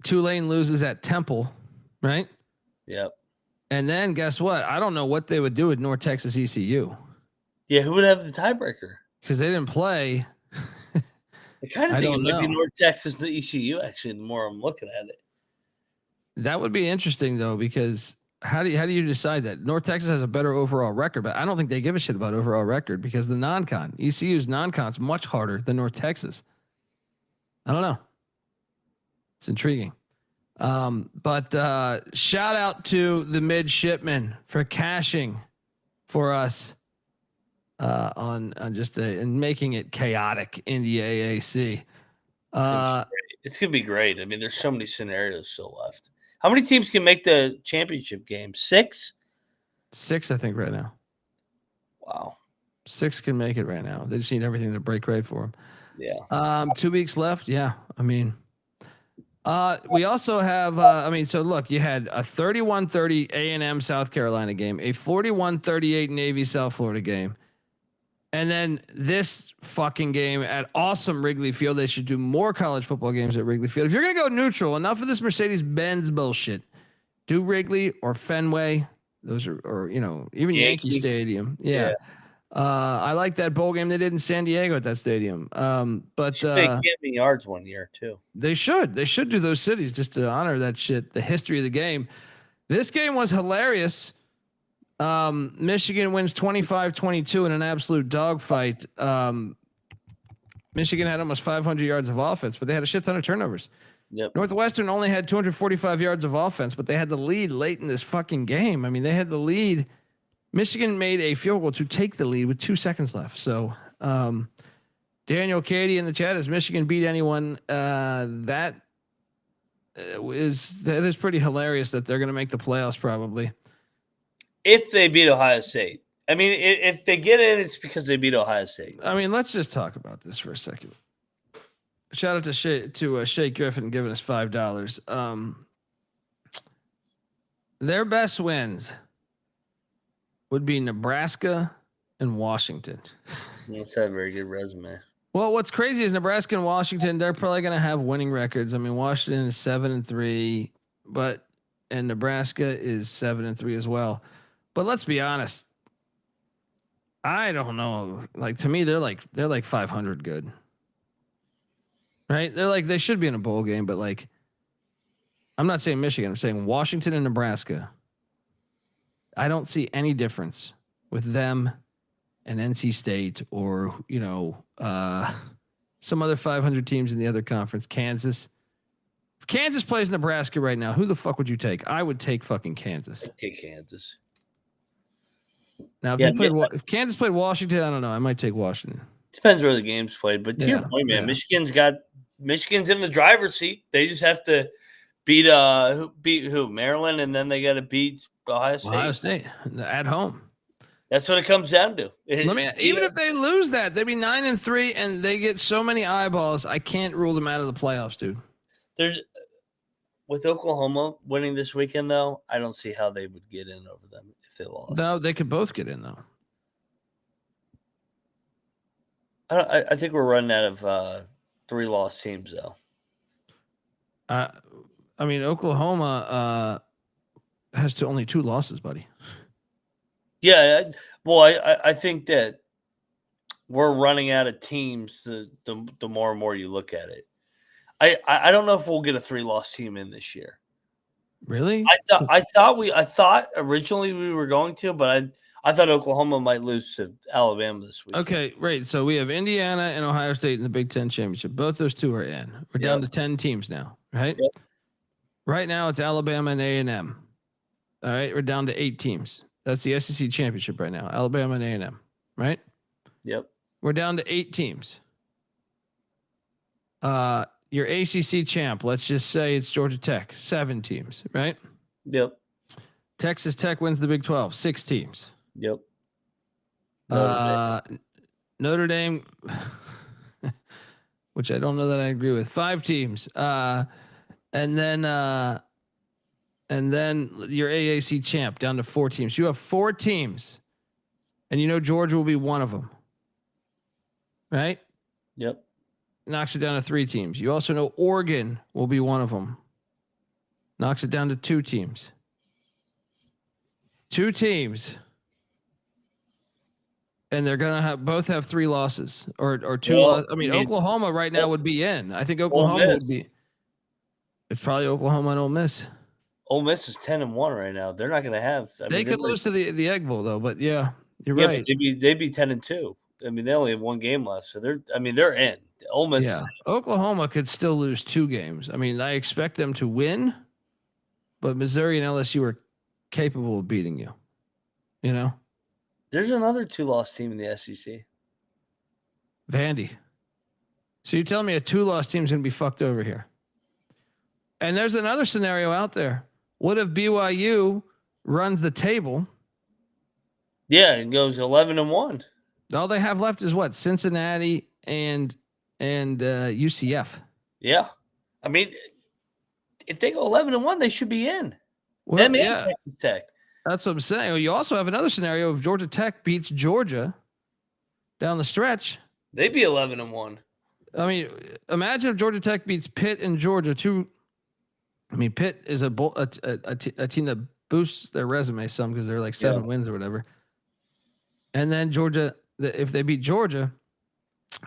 Tulane loses at Temple, right? Yep. And then guess what? I don't know what they would do with North Texas ECU. Yeah, who would have the tiebreaker? Because they didn't play. I kind of think it might be North Texas to ECU, actually, the more I'm looking at it. That would be interesting, though, because how do you decide that? North Texas has a better overall record, but I don't think they give a shit about overall record because the non-con, ECU's non-con's much harder than North Texas. I don't know. It's intriguing. But shout out to the Midshipmen for cashing for us on just and making it chaotic in the AAC. It's gonna be great. I mean, there's so many scenarios still left. How many teams can make the championship game? 6? 6, I think, right now. Wow. 6 can make it right now. They just need everything to break right for them. Yeah. 2 weeks left. Yeah. I mean, we also have, so look, you had a 31-30 A&M South Carolina game, a 41-38 Navy South Florida game. And then this fucking game at awesome Wrigley Field. They should do more college football games at Wrigley Field. If you're going to go neutral, enough of this Mercedes-Benz bullshit. Do Wrigley or Fenway. Those are, or, even Yankee Stadium. Yeah. I like that bowl game they did in San Diego at that stadium. But they Camping Yards one year too. They should do those cities just to honor that shit, the history of the game. This game was hilarious. Michigan wins 25-22 in an absolute dogfight. Michigan had almost 500 yards of offense, but they had a shit ton of turnovers. Yep. Northwestern only had 245 yards of offense, but they had the lead late in this fucking game. I mean, they had the lead. Michigan made a field goal to take the lead with 2 seconds left. So, Daniel Cady in the chat, has Michigan beat anyone? That is pretty hilarious that they're going to make the playoffs probably. If they beat Ohio State. I mean, if they get in, it's because they beat Ohio State. I mean, let's just talk about this for a second. Shout out to Shay Griffin giving us $5. Their best wins would be Nebraska and Washington. That's a very good resume. Well, what's crazy is Nebraska and Washington, they're probably going to have winning records. I mean, Washington is 7-3, and Nebraska is 7-3 as well. But let's be honest. I don't know. Like, to me, they're like 500 good. Right? They should be in a bowl game, but I'm not saying Michigan. I'm saying Washington and Nebraska. I don't see any difference with them and NC State or, some other 500 teams in the other conference, Kansas. If Kansas plays Nebraska right now, who the fuck would you take? I would take fucking Kansas. I'd take Kansas. Now, if Kansas played Washington, I don't know. I might take Washington. Depends where the game's played. But to your point, man, Michigan's in the driver's seat. They just have to beat who? Maryland, and then they got to beat Ohio State at home. That's what it comes down to. Even if they lose that, they'd be 9-3, and they get so many eyeballs. I can't rule them out of the playoffs, dude. With Oklahoma winning this weekend, though, I don't see how they would get in over them if they lost. No, they could both get in, though. I think we're running out of 3 lost teams, though. Oklahoma has only 2 losses, buddy. Yeah, I think that we're running out of teams the more and more you look at it. I don't know if we'll get a 3-loss team in this year. Really? I thought originally we were going to, but I thought Oklahoma might lose to Alabama this week. Okay, right. So we have Indiana and Ohio State in the Big Ten championship. Both those 2 are in. We're down to 10 teams now, right? Yep. Right now it's Alabama and A&M. All right, we're down to 8 teams. That's the SEC championship right now. Alabama and A&M, right? Yep. We're down to 8 teams. Your ACC champ, let's just say it's Georgia Tech, 7 teams, right? Yep. Texas Tech wins the Big 12, 6 teams. Yep. Notre Dame, which I don't know that I agree with, 5 teams. And then your AAC champ down to 4 teams. You have 4 teams, and Georgia will be one of them, right? Yep. Knocks it down to 3 teams. You also know Oregon will be one of them. Knocks it down to 2 teams. 2 teams. And they're gonna both have 3 losses or 2. Oklahoma right now would be in. I think Oklahoma would be. It's probably Oklahoma and Ole Miss. Ole Miss is 10-1 right now. They're not going to have. They could lose to the Egg Bowl though, but yeah, you're right. But they'd be 10-2. I mean, they only have 1 game left, so they're in. Ole Miss. Yeah, Oklahoma could still lose 2 games. I mean, I expect them to win, but Missouri and LSU are capable of beating you. There's another 2-loss team in the SEC. Vandy. So you're telling me a 2-loss team is going to be fucked over here? And there's another scenario out there. What if BYU runs the table? Yeah, it goes 11-1. All they have left is what? Cincinnati and UCF. Yeah, I mean, if they go 11-1, they should be in. Well, Texas Tech. That's what I'm saying. You also have another scenario if Georgia Tech beats Georgia down the stretch. They'd be 11-1. I mean, imagine if Georgia Tech beats Pitt and Georgia. Pitt is a team that boosts their resume some because they're like 7 wins or whatever. And then Georgia, if they beat Georgia,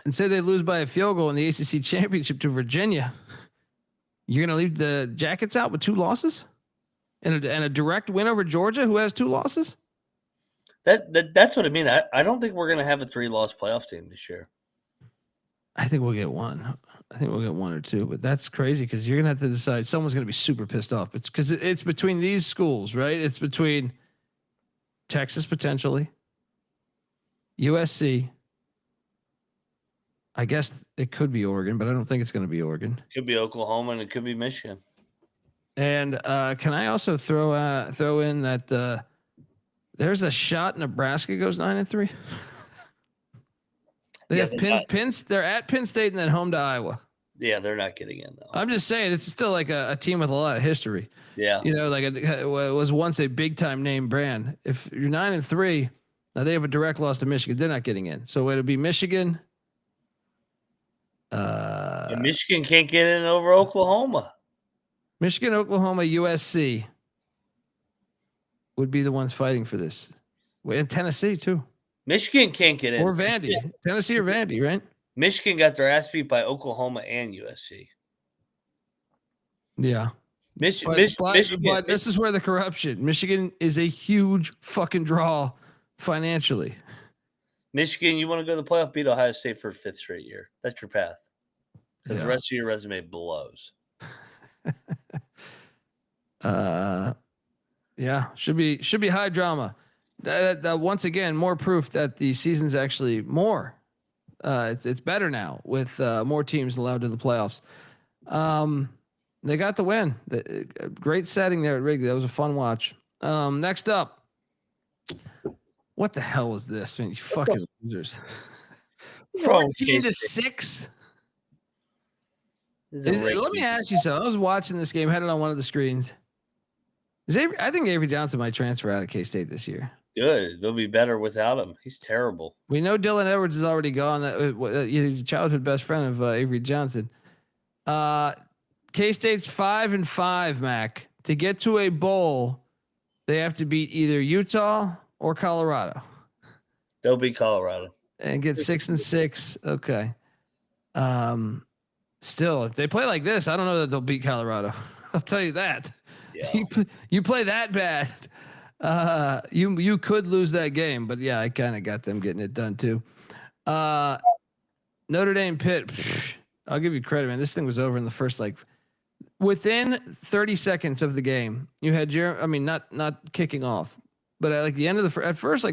and say they lose by a field goal in the ACC championship to Virginia, you're going to leave the Jackets out with 2 losses and a direct win over Georgia, who has 2 losses. That's what I mean. I don't think we're going to have a 3-loss playoff team this year. I think we'll get 1. I think we'll get 1 or 2, but that's crazy because you're going to have to decide. Someone's going to be super pissed off. It's because it's between these schools, right? It's between Texas potentially, USC. I guess it could be Oregon, but I don't think it's going to be Oregon. It could be Oklahoma and it could be Michigan. And can I also throw in that there's a shot Nebraska goes 9-3. They have they're at Penn State and then home to Iowa. Yeah, they're not getting in though. I'm just saying it's still like a team with a lot of history. Yeah, it was once a big time name brand. If you're 9-3, now they have a direct loss to Michigan. They're not getting in, so it'll be Michigan. Michigan can't get in over Oklahoma. Michigan, Oklahoma, USC would be the ones fighting for this. And Tennessee too. Michigan can't get in. Or Vandy. Tennessee or Vandy, right? Michigan got their ass beat by Oklahoma and USC. Yeah. Michigan. But this is where the corruption. Michigan is a huge fucking draw financially. Michigan, you want to go to the playoff, beat Ohio State for a 5th straight year. That's your path. Because the rest of your resume blows. Yeah, should be high drama. That once again, more proof that the season's actually more. It's better now with more teams allowed to the playoffs. They got the win. Great setting there at Wrigley. That was a fun watch. Next up, what the hell was this? Man, you fucking losers. 14-6. Let me ask you something. I was watching this game, had it on one of the screens. I think Avery Johnson might transfer out of K-State this year. Good. They'll be better without him. He's terrible. We know Dylan Edwards is already gone. He's a childhood best friend of Avery Johnson. K-State's 5-5, Mac. To get to a bowl, they have to beat either Utah or Colorado. They'll beat Colorado. And get 6-6. Okay. Still, if they play like this, I don't know that they'll beat Colorado. I'll tell you that. Yeah. You play that bad. You could lose that game, but yeah, I kind of got them getting it done too. Notre Dame Pitt. I'll give you credit, man. This thing was over in the first, within 30 seconds of the game. You had not kicking off, but at the end of at first,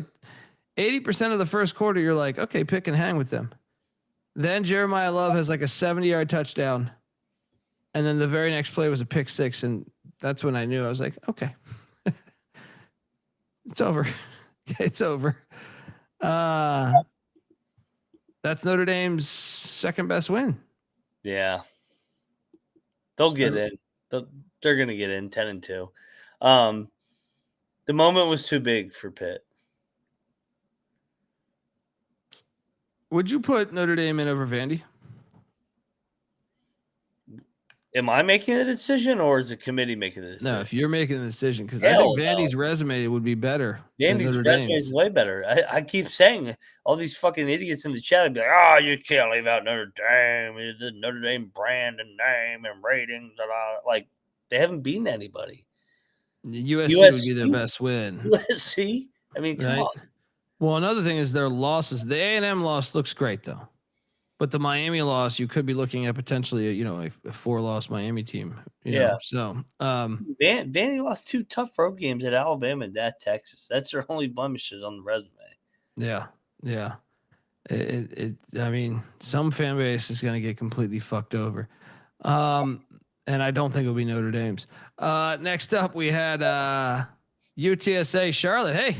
80% of the first quarter, you're like, okay, pick and hang with them. Then Jeremiah Love has a 70-yard touchdown, and then the very next play was a pick six, and that's when I knew. I was like, okay. It's over. It's over. That's Notre Dame's second best win. Yeah. They'll get in. They're going to get in 10-2. The moment was too big for Pitt. Would you put Notre Dame in over Vandy? Am I making the decision, or is the committee making the decision? No, if you're making the decision, because I think Vandy's resume would be better. Vandy's resume is way better. I keep saying, all these fucking idiots in the chat would be like, "Oh, you can't leave out Notre Dame. It's the Notre Dame brand and name and ratings." They haven't beaten anybody. USC would be their best win. USC? I mean, come on. Well, another thing is their losses. The A&M loss looks great, though. But the Miami loss, you could be looking at potentially, a 4-loss Miami team. So Vandy lost 2 tough road games at Alabama and at Texas. That's their only blemishes on the resume. Yeah. I mean, some fan base is going to get completely fucked over. And I don't think it'll be Notre Dame's. Next up, we had UTSA Charlotte. Hey,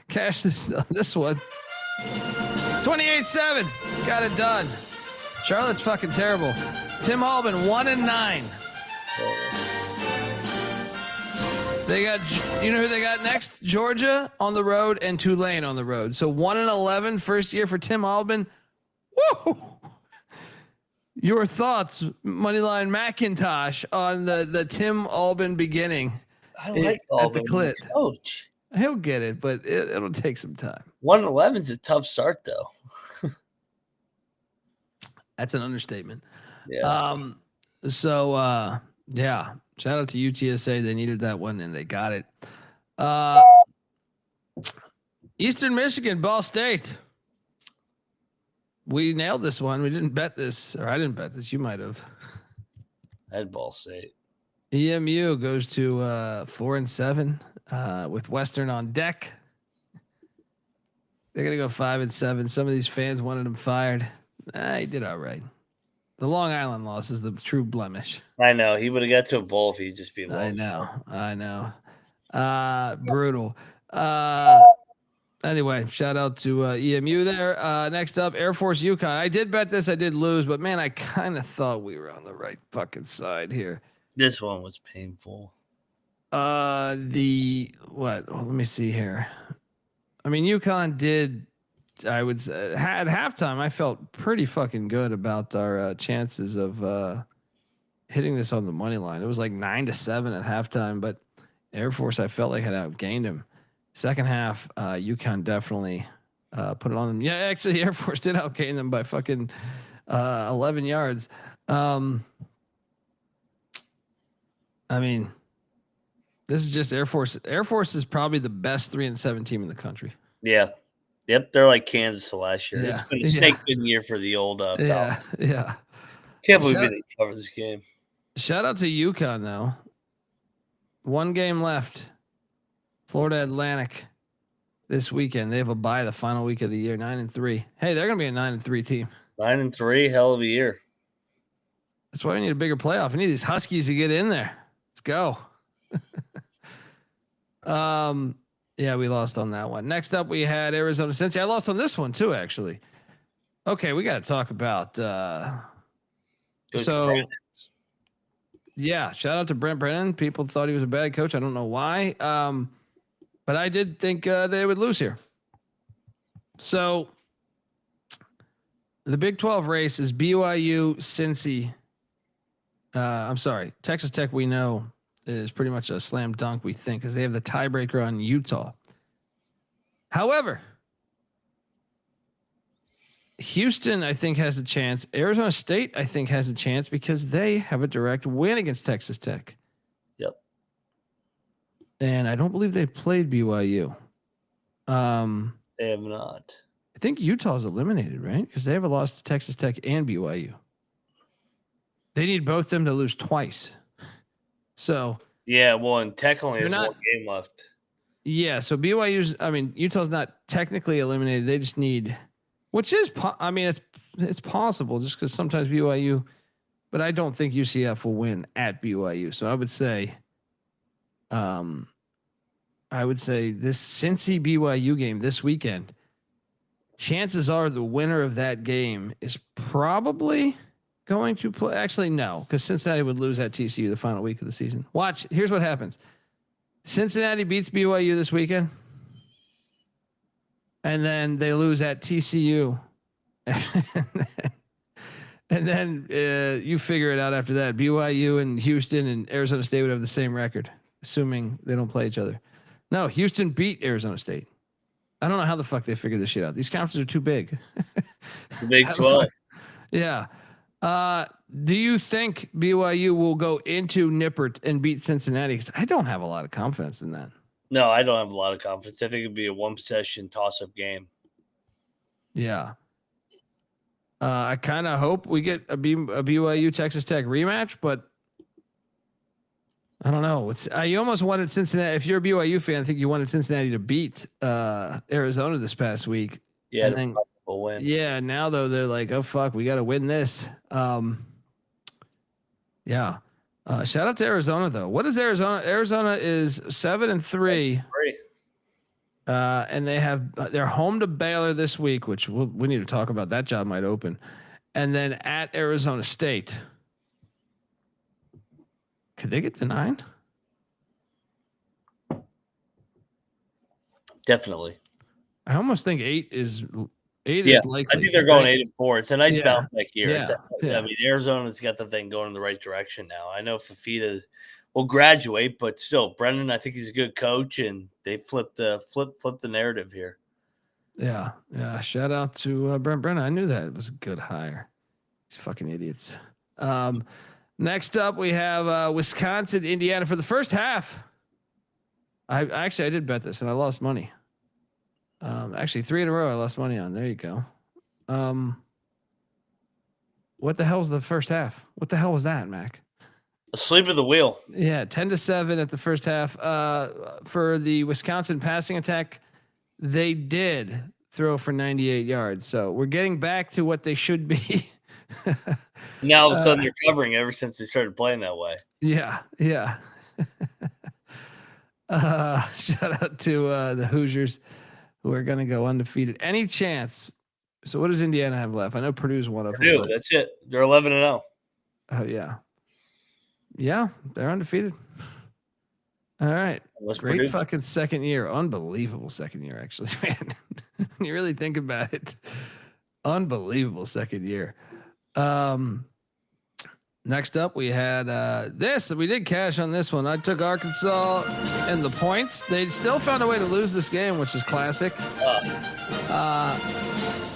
cash this one. 28-7. Got it done. Charlotte's fucking terrible. Tim Alban 1-9. They got, who they got next? Georgia on the road and Tulane on the road. So 1-11 first year for Tim Alban. Woo! Your thoughts, Moneyline McIntyre, on the Tim Alban beginning? I like Alban, at the clit. Coach. He'll get it, but it'll take some time. 1-11 is a tough start, though. That's an understatement. Yeah. Shout out to UTSA. They needed that one and they got it. Eastern Michigan, Ball State. We nailed this one. We didn't bet this, or I didn't bet this. You might have. I had Ball State. EMU goes to 4-7 with Western on deck. They're gonna go 5-7. Some of these fans wanted him fired. He did all right. The Long Island loss is the true blemish. I know. He would have got to a bowl if he'd just been. I know. Brutal. Anyway, shout out to EMU there. Next up, Air Force UConn. I did bet this. I did lose, but man, I kind of thought we were on the right fucking side here. This one was painful. Let me see here. I mean, UConn did. I would say at halftime, I felt pretty fucking good about our chances of hitting this on the money line. It was 9-7 at halftime, but Air Force, I felt like had outgained him. Second half, UConn definitely put it on them. Yeah, actually, Air Force did outgain them by fucking 11 yards. I mean, this is just Air Force. Air Force is probably the best 3-7 team in the country. Yeah, Yep, they're like Kansas last year. Yeah, It's been a snake-bitten year for the old Falcons. Yeah. Can't believe they didn't cover this game. Shout out to UConn, though. 1 game left. Florida Atlantic this weekend. They have a bye the final week of the year, 9-3. Hey, they're going to be a 9-3 team. 9-3, hell of a year. That's why we need a bigger playoff. We need these Huskies to get in there. Let's go. Yeah, we lost on that one. Next up, we had Arizona Cincy. I lost on this one too, actually. Okay, we got to talk about. Yeah, shout out to Brent Brennan. People thought he was a bad coach. I don't know why, but I did think they would lose here. So the Big 12 race is BYU, Cincy. I'm sorry, Texas Tech. We know is pretty much a slam dunk, we think, because they have the tiebreaker on Utah. However, Houston, I think, has a chance. Arizona State, I think, has a chance because they have a direct win against Texas Tech. Yep. And I don't believe they've played BYU. They have not. I think Utah's eliminated, right? Because they have a loss to Texas Tech and BYU. They need both them to lose twice. So yeah, well, and Tech only has 1 game left. Yeah, so Utah's not technically eliminated. They just need, which is, it's possible just because sometimes BYU, but I don't think UCF will win at BYU. So I would say this Cincy BYU game this weekend, chances are the winner of that game is probably going to play. Actually, no, because Cincinnati would lose at TCU the final week of the season. Watch. Here's what happens. Cincinnati beats BYU this weekend. And then they lose at TCU. and then you figure it out after that. BYU and Houston and Arizona State would have the same record, assuming they don't play each other. No, Houston beat Arizona State. I don't know how the fuck they figured this shit out. These conferences are too big. The Big 12. Yeah. Do you think BYU will go into Nippert and beat Cincinnati? Because I don't have a lot of confidence in that. No, I don't have a lot of confidence. I think it'd be a 1-possession toss-up game. Yeah. I kind of hope we get a BYU Texas Tech rematch, but I don't know. You almost wanted Cincinnati. If you're a BYU fan, I think you wanted Cincinnati to beat Arizona this past week. Yeah, and then, win. Yeah. Now though, they're like, oh fuck, we got to win this. Yeah. Shout out to Arizona though. What is Arizona? Arizona is 7-3. And they're home to Baylor this week, which we need to talk about. That job might open. And then at Arizona State. Could they get to 9? Definitely. I almost think 8 is likely. I think they're going 8-4. It's a nice bounce back year. Yeah. I mean, Arizona's got the thing going in the right direction now. I know Fafita will graduate, but still, Brendan, I think he's a good coach, and they flipped the narrative here. Yeah. Shout out to Brent Brennan. I knew that it was a good hire. These fucking idiots. Next up, we have Wisconsin, Indiana for the first half. I did bet this and I lost money. Actually 3 in a row I lost money on. There you go. What the hell was the first half? What the hell was that, Mac? Asleep at the wheel. Yeah, 10-7 at the first half. For the Wisconsin passing attack, they did throw for 98 yards. So we're getting back to what they should be. Now all of a sudden they're covering ever since they started playing that way. Yeah. Shout out to the Hoosiers who are going to go undefeated. Any chance? So what does Indiana have left? I know Purdue's one of them. That's it. They're 11-0. Oh yeah. Yeah, they're undefeated. All right. Great Purdue. Fucking second year. Unbelievable second year, actually, man. When you really think about it. Unbelievable second year. Next up, we had this. We did cash on this one. I took Arkansas and the points. They still found a way to lose this game, which is classic.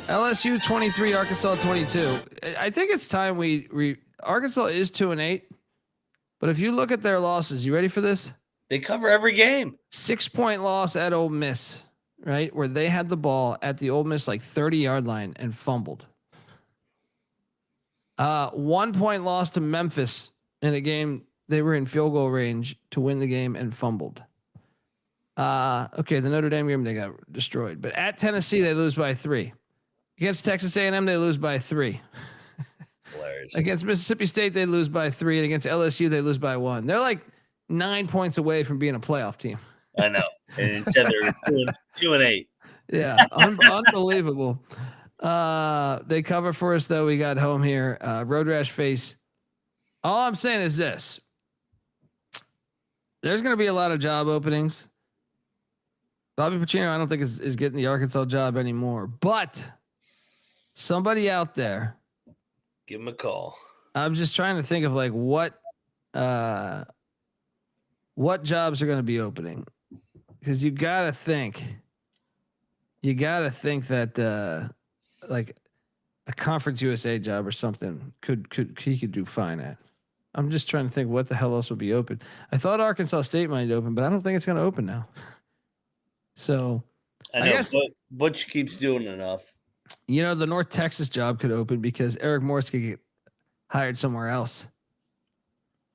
LSU 23, Arkansas 22. I think it's time Arkansas is 2-8. But if you look at their losses, you ready for this? They cover every game. 6-point loss at Ole Miss. right, where they had the ball at the Ole Miss 30-yard line and fumbled. 1 point loss to Memphis in a game they were in field goal range to win the game and fumbled. Okay, the Notre Dame game they got destroyed, but at Tennessee they lose by 3. Against Texas A&M they lose by 3. Hilarious. Against Mississippi State they lose by 3, and against LSU they lose by 1. They're 9 points away from being a playoff team. I know, and instead they're 2-8. Yeah, unbelievable. They cover for us though. We got home here. Road Rash face. All I'm saying is this: there's going to be a lot of job openings. Bobby Petrino, I don't think is getting the Arkansas job anymore, but somebody out there, give him a call. I'm just trying to think of what jobs are going to be opening, because you got to think that a Conference USA job or something he could do fine at. I'm just trying to think what the hell else would be open. I thought Arkansas State might open, but I don't think it's going to open now. So I guess Butch keeps doing enough. The North Texas job could open because Eric Morse could get hired somewhere else.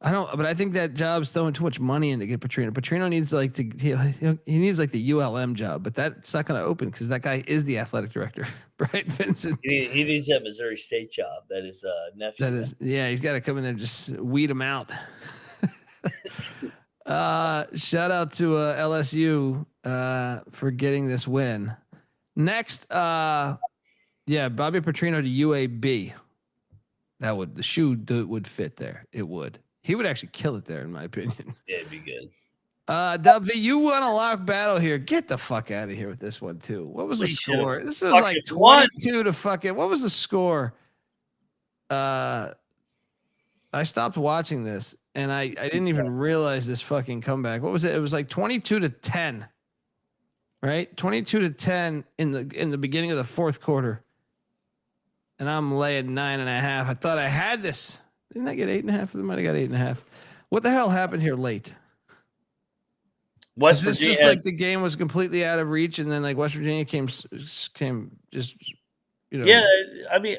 But I think that job's throwing too much money in to get Petrino. Petrino needs he needs the ULM job, but that's not going to open because that guy is the athletic director, Brian Vincent. He needs that Missouri State job. That is nephew. He's got to come in there and just weed him out. Shout out to LSU for getting this win. Next, Bobby Petrino to UAB. The shoe would fit there. It would. He would actually kill it there, in my opinion. Yeah, it'd be good. W, you won a lock battle here. Get the fuck out of here with this one too. What was the score? This was 22 to fucking. What was the score? I stopped watching this and I didn't even realize this fucking comeback. What was it? It was 22 to 10, right? 22 to 10 in the beginning of the fourth quarter. And I'm laying 9.5. I thought I had this. Didn't I get 8.5? I might have got 8.5. What the hell happened here late? West Virginia. It's just the game was completely out of reach, and then West Virginia came just. Yeah, I mean,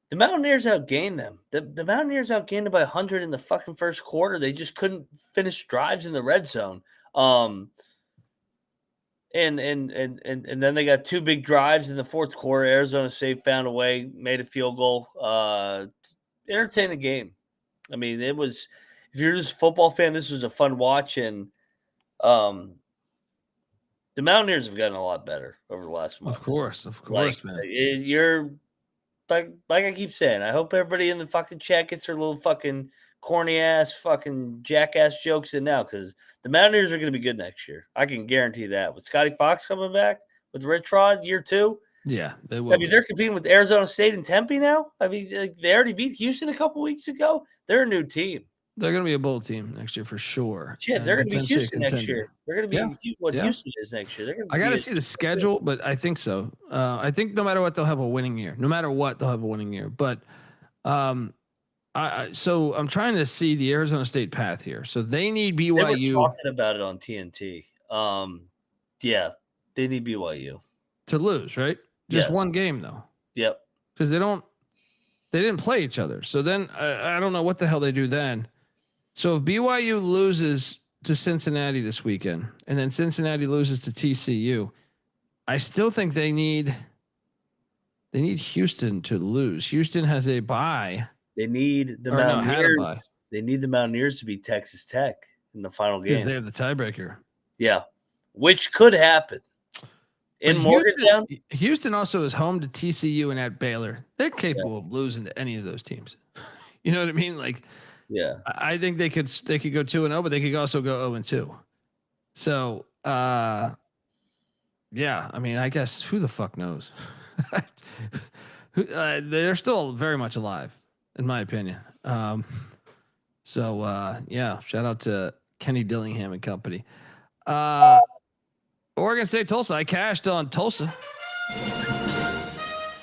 the Mountaineers outgained them. The Mountaineers outgained them by 100 in the fucking first quarter. They just couldn't finish drives in the red zone. And then they got 2 big drives in the fourth quarter. Arizona State found a way, made a field goal. Entertaining game. I mean, it was. If you're just a football fan, this was a fun watch, and the Mountaineers have gotten a lot better over the last month. Of course, man. You're like I keep saying. I hope everybody in the fucking chat gets their little fucking corny ass fucking jackass jokes in now, because the Mountaineers are going to be good next year. I can guarantee that. With Scotty Fox coming back with Rich Rod year 2. Yeah, they will. I mean, they're competing with Arizona State and Tempe now. I mean, they already beat Houston a couple weeks ago. They're a new team. They're going to be a bowl team next year for sure. Shit, they're going to be Houston next year. They're going to be what Houston is next year. I got to see the schedule, but I think so. I think no matter what, they'll have a winning year. No matter what, they'll have a winning year. But so I'm trying to see the Arizona State path here. So they need BYU. They were talking about it on TNT. Yeah, they need BYU to lose, right? Just one game though. Yep. Because they didn't play each other. So then I don't know what the hell they do then. So if BYU loses to Cincinnati this weekend, and then Cincinnati loses to TCU, I still think they need Houston to lose. Houston has a bye. They need the Mountaineers. They need the Mountaineers to beat Texas Tech in the final game. Because they have the tiebreaker. Yeah, which could happen. In Morgantown, Houston also is home to TCU and at Baylor. They're capable of losing to any of those teams. You know what I mean? Yeah, I think they could go 2-0, but they could also go 0-2. So, yeah, I mean, I guess who the fuck knows? They're still very much alive, in my opinion. So, yeah, shout out to Kenny Dillingham and company. Oregon State, Tulsa. I cashed on Tulsa.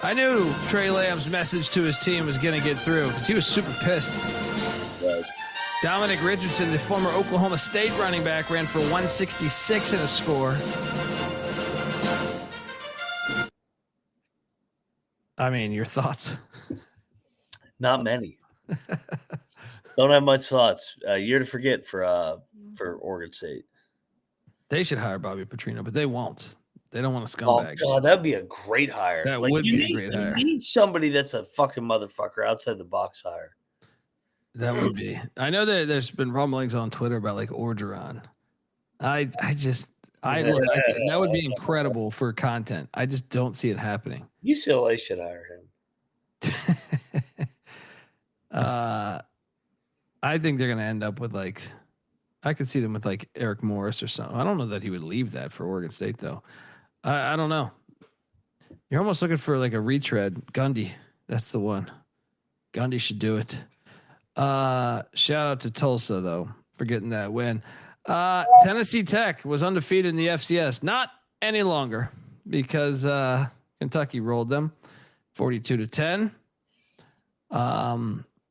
I knew Trey Lamb's message to his team was going to get through because he was super pissed. Right. Dominic Richardson, the former Oklahoma State running back, ran for 166 in a score. I mean, your thoughts? Not many. Don't have much thoughts. Year to forget for Oregon State. They should hire Bobby Petrino, but they won't. They don't want a Oh scumbag. God, that'd be a great hire. That would be a great hire. You need somebody that's a fucking motherfucker outside the box hire. That would be. I know that there's been rumblings on Twitter about like Orgeron. I that would be incredible for content. I just don't see it happening. UCLA should hire him. I think they're gonna end up with like, I could see them with like Eric Morris or something. I don't know that he would leave that for Oregon State though. I don't know. You're almost looking for like a retread. Gundy, that's the one. Gundy should do it. Shout out to Tulsa though for getting that win. Tennessee Tech was undefeated in the FCS, not any longer because Kentucky rolled them 42-10.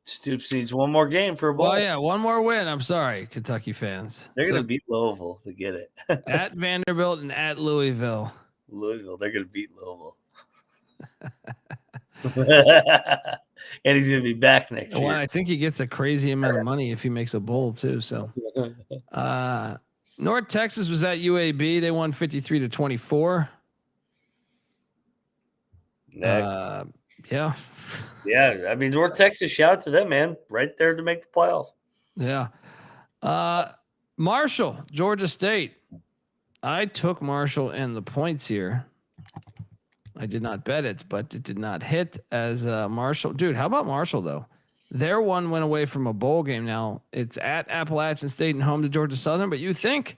Stoops needs one more game for a bowl. Well, yeah, one more win. I'm sorry, Kentucky fans. They're going to beat Louisville to get it. At Vanderbilt and at Louisville. They're going to beat Louisville. And he's going to be back next year. Well, I think he gets a crazy amount of money if he makes a bowl too. So, North Texas was at UAB. They won 53-24. Yeah. Yeah. I mean, North Texas, shout out to them, man. Right there to make the playoff. Yeah. Marshall, Georgia State. I took Marshall and the points here. I did not bet it, but it did not hit as Marshall. Dude, how about Marshall though? Their one went away from a bowl game. Now it's at Appalachian State and home to Georgia Southern, but you think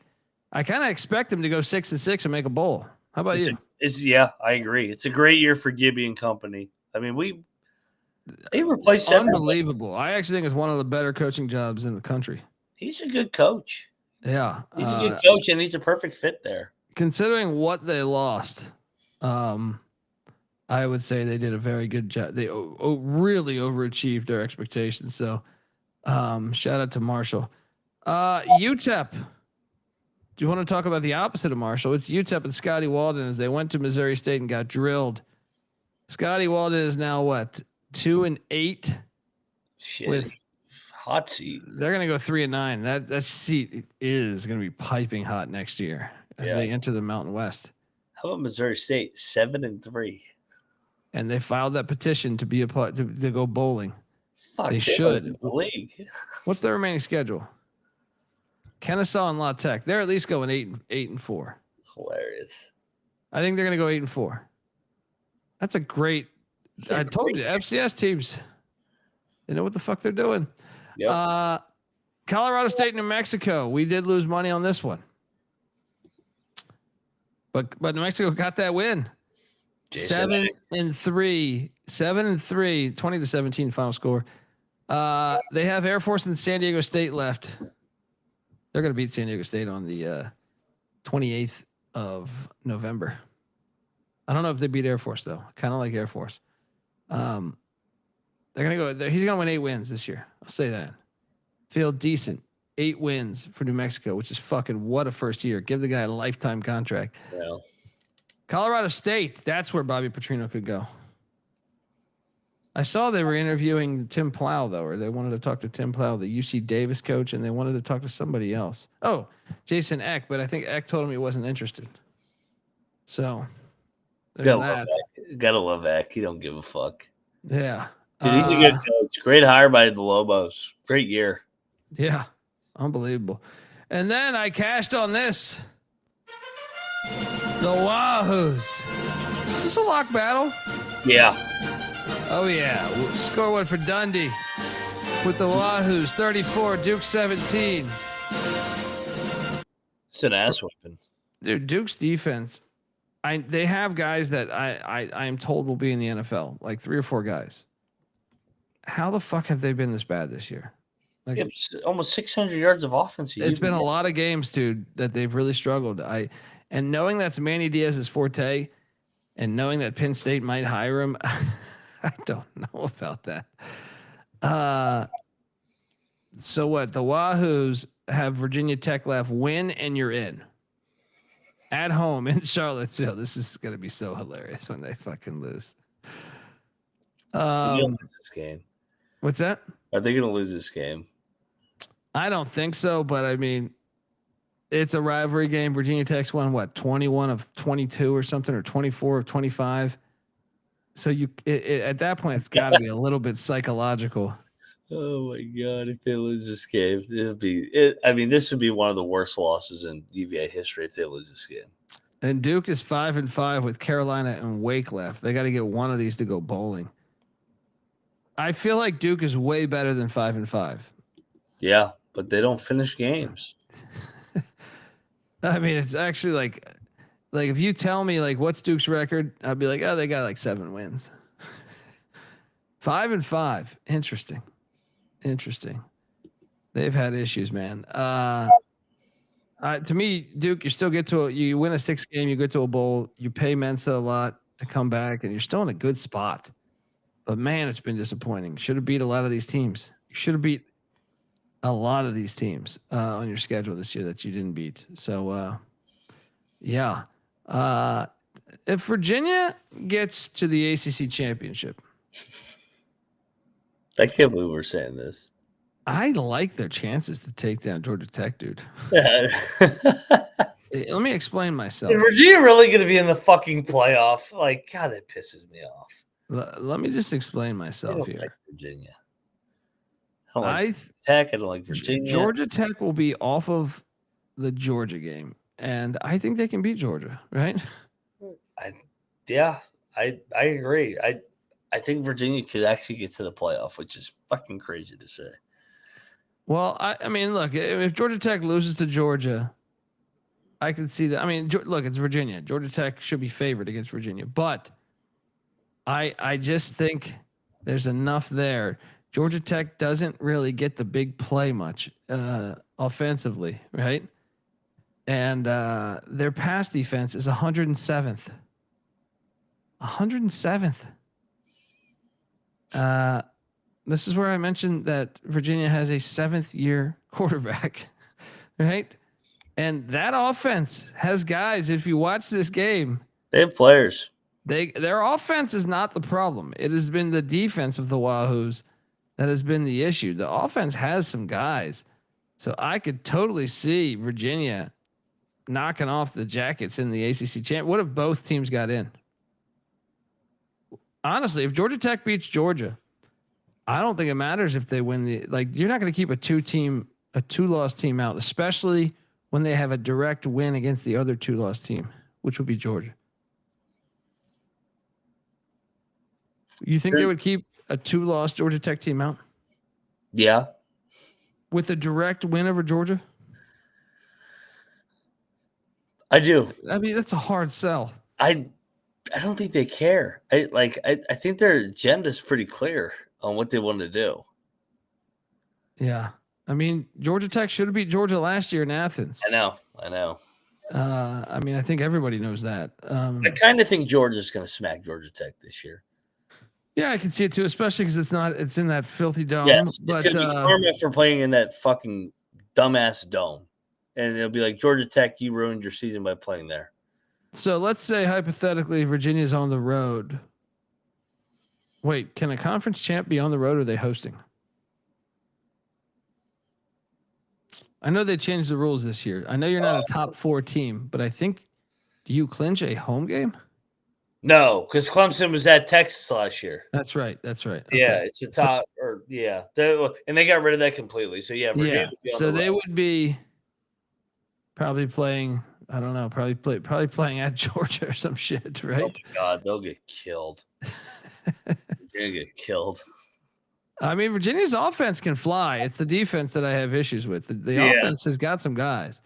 I kind of expect them to go 6-6 and make a bowl. How about you? Yeah, I agree. It's a great year for Gibby and company. I mean, they replaced unbelievable. I actually think it's one of the better coaching jobs in the country. He's a good coach. Yeah, he's a good coach, and he's a perfect fit there. Considering what they lost, I would say they did a very good job. They really overachieved their expectations. So, shout out to Marshall. UTEP. Do you want to talk about the opposite of Marshall? It's UTEP and Scotty Walden as they went to Missouri State and got drilled. Scotty Walden is now what, 2-8? Shit. With hot seat. They're going to go 3-9. That seat is going to be piping hot next year as they enter the Mountain West. How about Missouri State 7-3? And they filed that petition to be a part to go bowling. Fuck, they should. The league. What's their remaining schedule? Kennesaw and La Tech. They're at least going 8-4. Hilarious. I think they're going to go 8-4. That's a great. I told you, FCS teams. They know what the fuck they're doing. Yep. Colorado State, New Mexico. We did lose money on this one, but New Mexico got that win. 7-3, 20-17 final score. They have Air Force and San Diego State left. They're going to beat San Diego State on the 28th of November. I don't know if they beat Air Force though. Kind of like Air Force. They're going to go. He's going to win 8 wins this year. I'll say that. Feel decent. 8 wins for New Mexico, which is fucking what a first year. Give the guy a lifetime contract. Yeah. Colorado State. That's where Bobby Petrino could go. I saw they were interviewing Tim Plow though, or they wanted to talk to Tim Plow, the UC Davis coach, and they wanted to talk to somebody else. Oh, Jason Eck, but I think Eck told him he wasn't interested. So gotta love Eck. He don't give a fuck. Yeah. Dude, he's a good coach. Great hire by the Lobos. Great year. Yeah. Unbelievable. And then I cashed on this. The Wahoos. Is this a lock battle? Yeah. Oh, yeah. Score one for Dundee with the Wahoos. 34, Duke 17. It's an ass whipping. Dude, Duke's defense, they have guys that I am told will be in the NFL, like 3 or 4 guys. How the fuck have they been this bad this year? Like, almost 600 yards of offense. It's been a lot of games, dude, that they've really struggled. And knowing that's Manny Diaz's forte and knowing that Penn State might hire him, I don't know about that. So what? The Wahoos have Virginia Tech left. Win and you're in. At home in Charlottesville. This is going to be so hilarious when they fucking lose. Lose this game. What's that? Are they going to lose this game? I don't think so, but I mean, it's a rivalry game. Virginia Tech's won 21 of 22 or something, or 24 of 25. So at that point, it's got to be a little bit psychological. Oh my God! If they lose this game, this would be one of the worst losses in UVA history if they lose this game. And Duke is 5-5 with Carolina and Wake left. They got to get one of these to go bowling. I feel like Duke is way better than 5-5. Yeah, but they don't finish games. I mean, it's actually like if you tell me like what's Duke's record, I'd be like, oh, they got like 7 wins. 5-5. Interesting. They've had issues, man. To me, Duke, you still get you win a 6 game, you get to a bowl, you pay Mensa a lot to come back, and you're still in a good spot. But man, it's been disappointing. Should have beat a lot of these teams. You should have beat a lot of these teams on your schedule this year that you didn't beat. So, yeah. If Virginia gets to the ACC championship, I can't believe we're saying this. I like their chances to take down Georgia Tech, dude. Let me explain myself. Is Virginia really going to be in the fucking playoff? Like, God, that pisses me off. Let me just explain myself here. Like Virginia. I don't like Tech. I don't like Virginia. Georgia Tech will be off of the Georgia game, and I think they can beat Georgia, right? I agree. I think Virginia could actually get to the playoff, which is fucking crazy to say. Well, I mean, look, if Georgia Tech loses to Georgia, I can see that. I mean, look, it's Virginia. Georgia Tech should be favored against Virginia, but I just think there's enough there. Georgia Tech doesn't really get the big play much offensively, right? And their pass defense is 107th. 107th. This is where I mentioned that Virginia has a 7th-year quarterback, right? And that offense has guys. If you watch this game, they have players. Their offense is not the problem. It has been the defense of the Wahoos that has been the issue. The offense has some guys, so I could totally see Virginia knocking off the Jackets in the ACC champ. What if both teams got in? Honestly, if Georgia Tech beats Georgia, I don't think it matters if they win you're not going to keep a 2-loss team out, especially when they have a direct win against the other 2-loss team, which would be Georgia. You think they would keep a 2-loss Georgia Tech team out? Yeah. With a direct win over Georgia? I do. I mean, that's a hard sell. I don't think they care. I think their agenda is pretty clear on what they want to do. Yeah. I mean, Georgia Tech should have beat Georgia last year in Athens. I know. I mean, I think everybody knows that. I kind of think Georgia's going to smack Georgia Tech this year. Yeah, I can see it too, especially because it's in that filthy dome. Yes, but it's karma for playing in that fucking dumbass dome. And it'll be like, Georgia Tech, you ruined your season by playing there. So let's say hypothetically Virginia's on the road. Wait, can a conference champ be on the road or are they hosting? I know they changed the rules this year. I know you're not a top 4 team, but I think, do you clinch a home game? No, because Clemson was at Texas last year. That's right. Okay. Yeah, it's a top, and they got rid of that completely. So Virginia so they would be probably playing. I don't know. Probably playing at Georgia or some shit, right? Oh my God, they'll get killed. They're gonna get killed. I mean, Virginia's offense can fly. It's the defense that I have issues with. The offense has got some guys.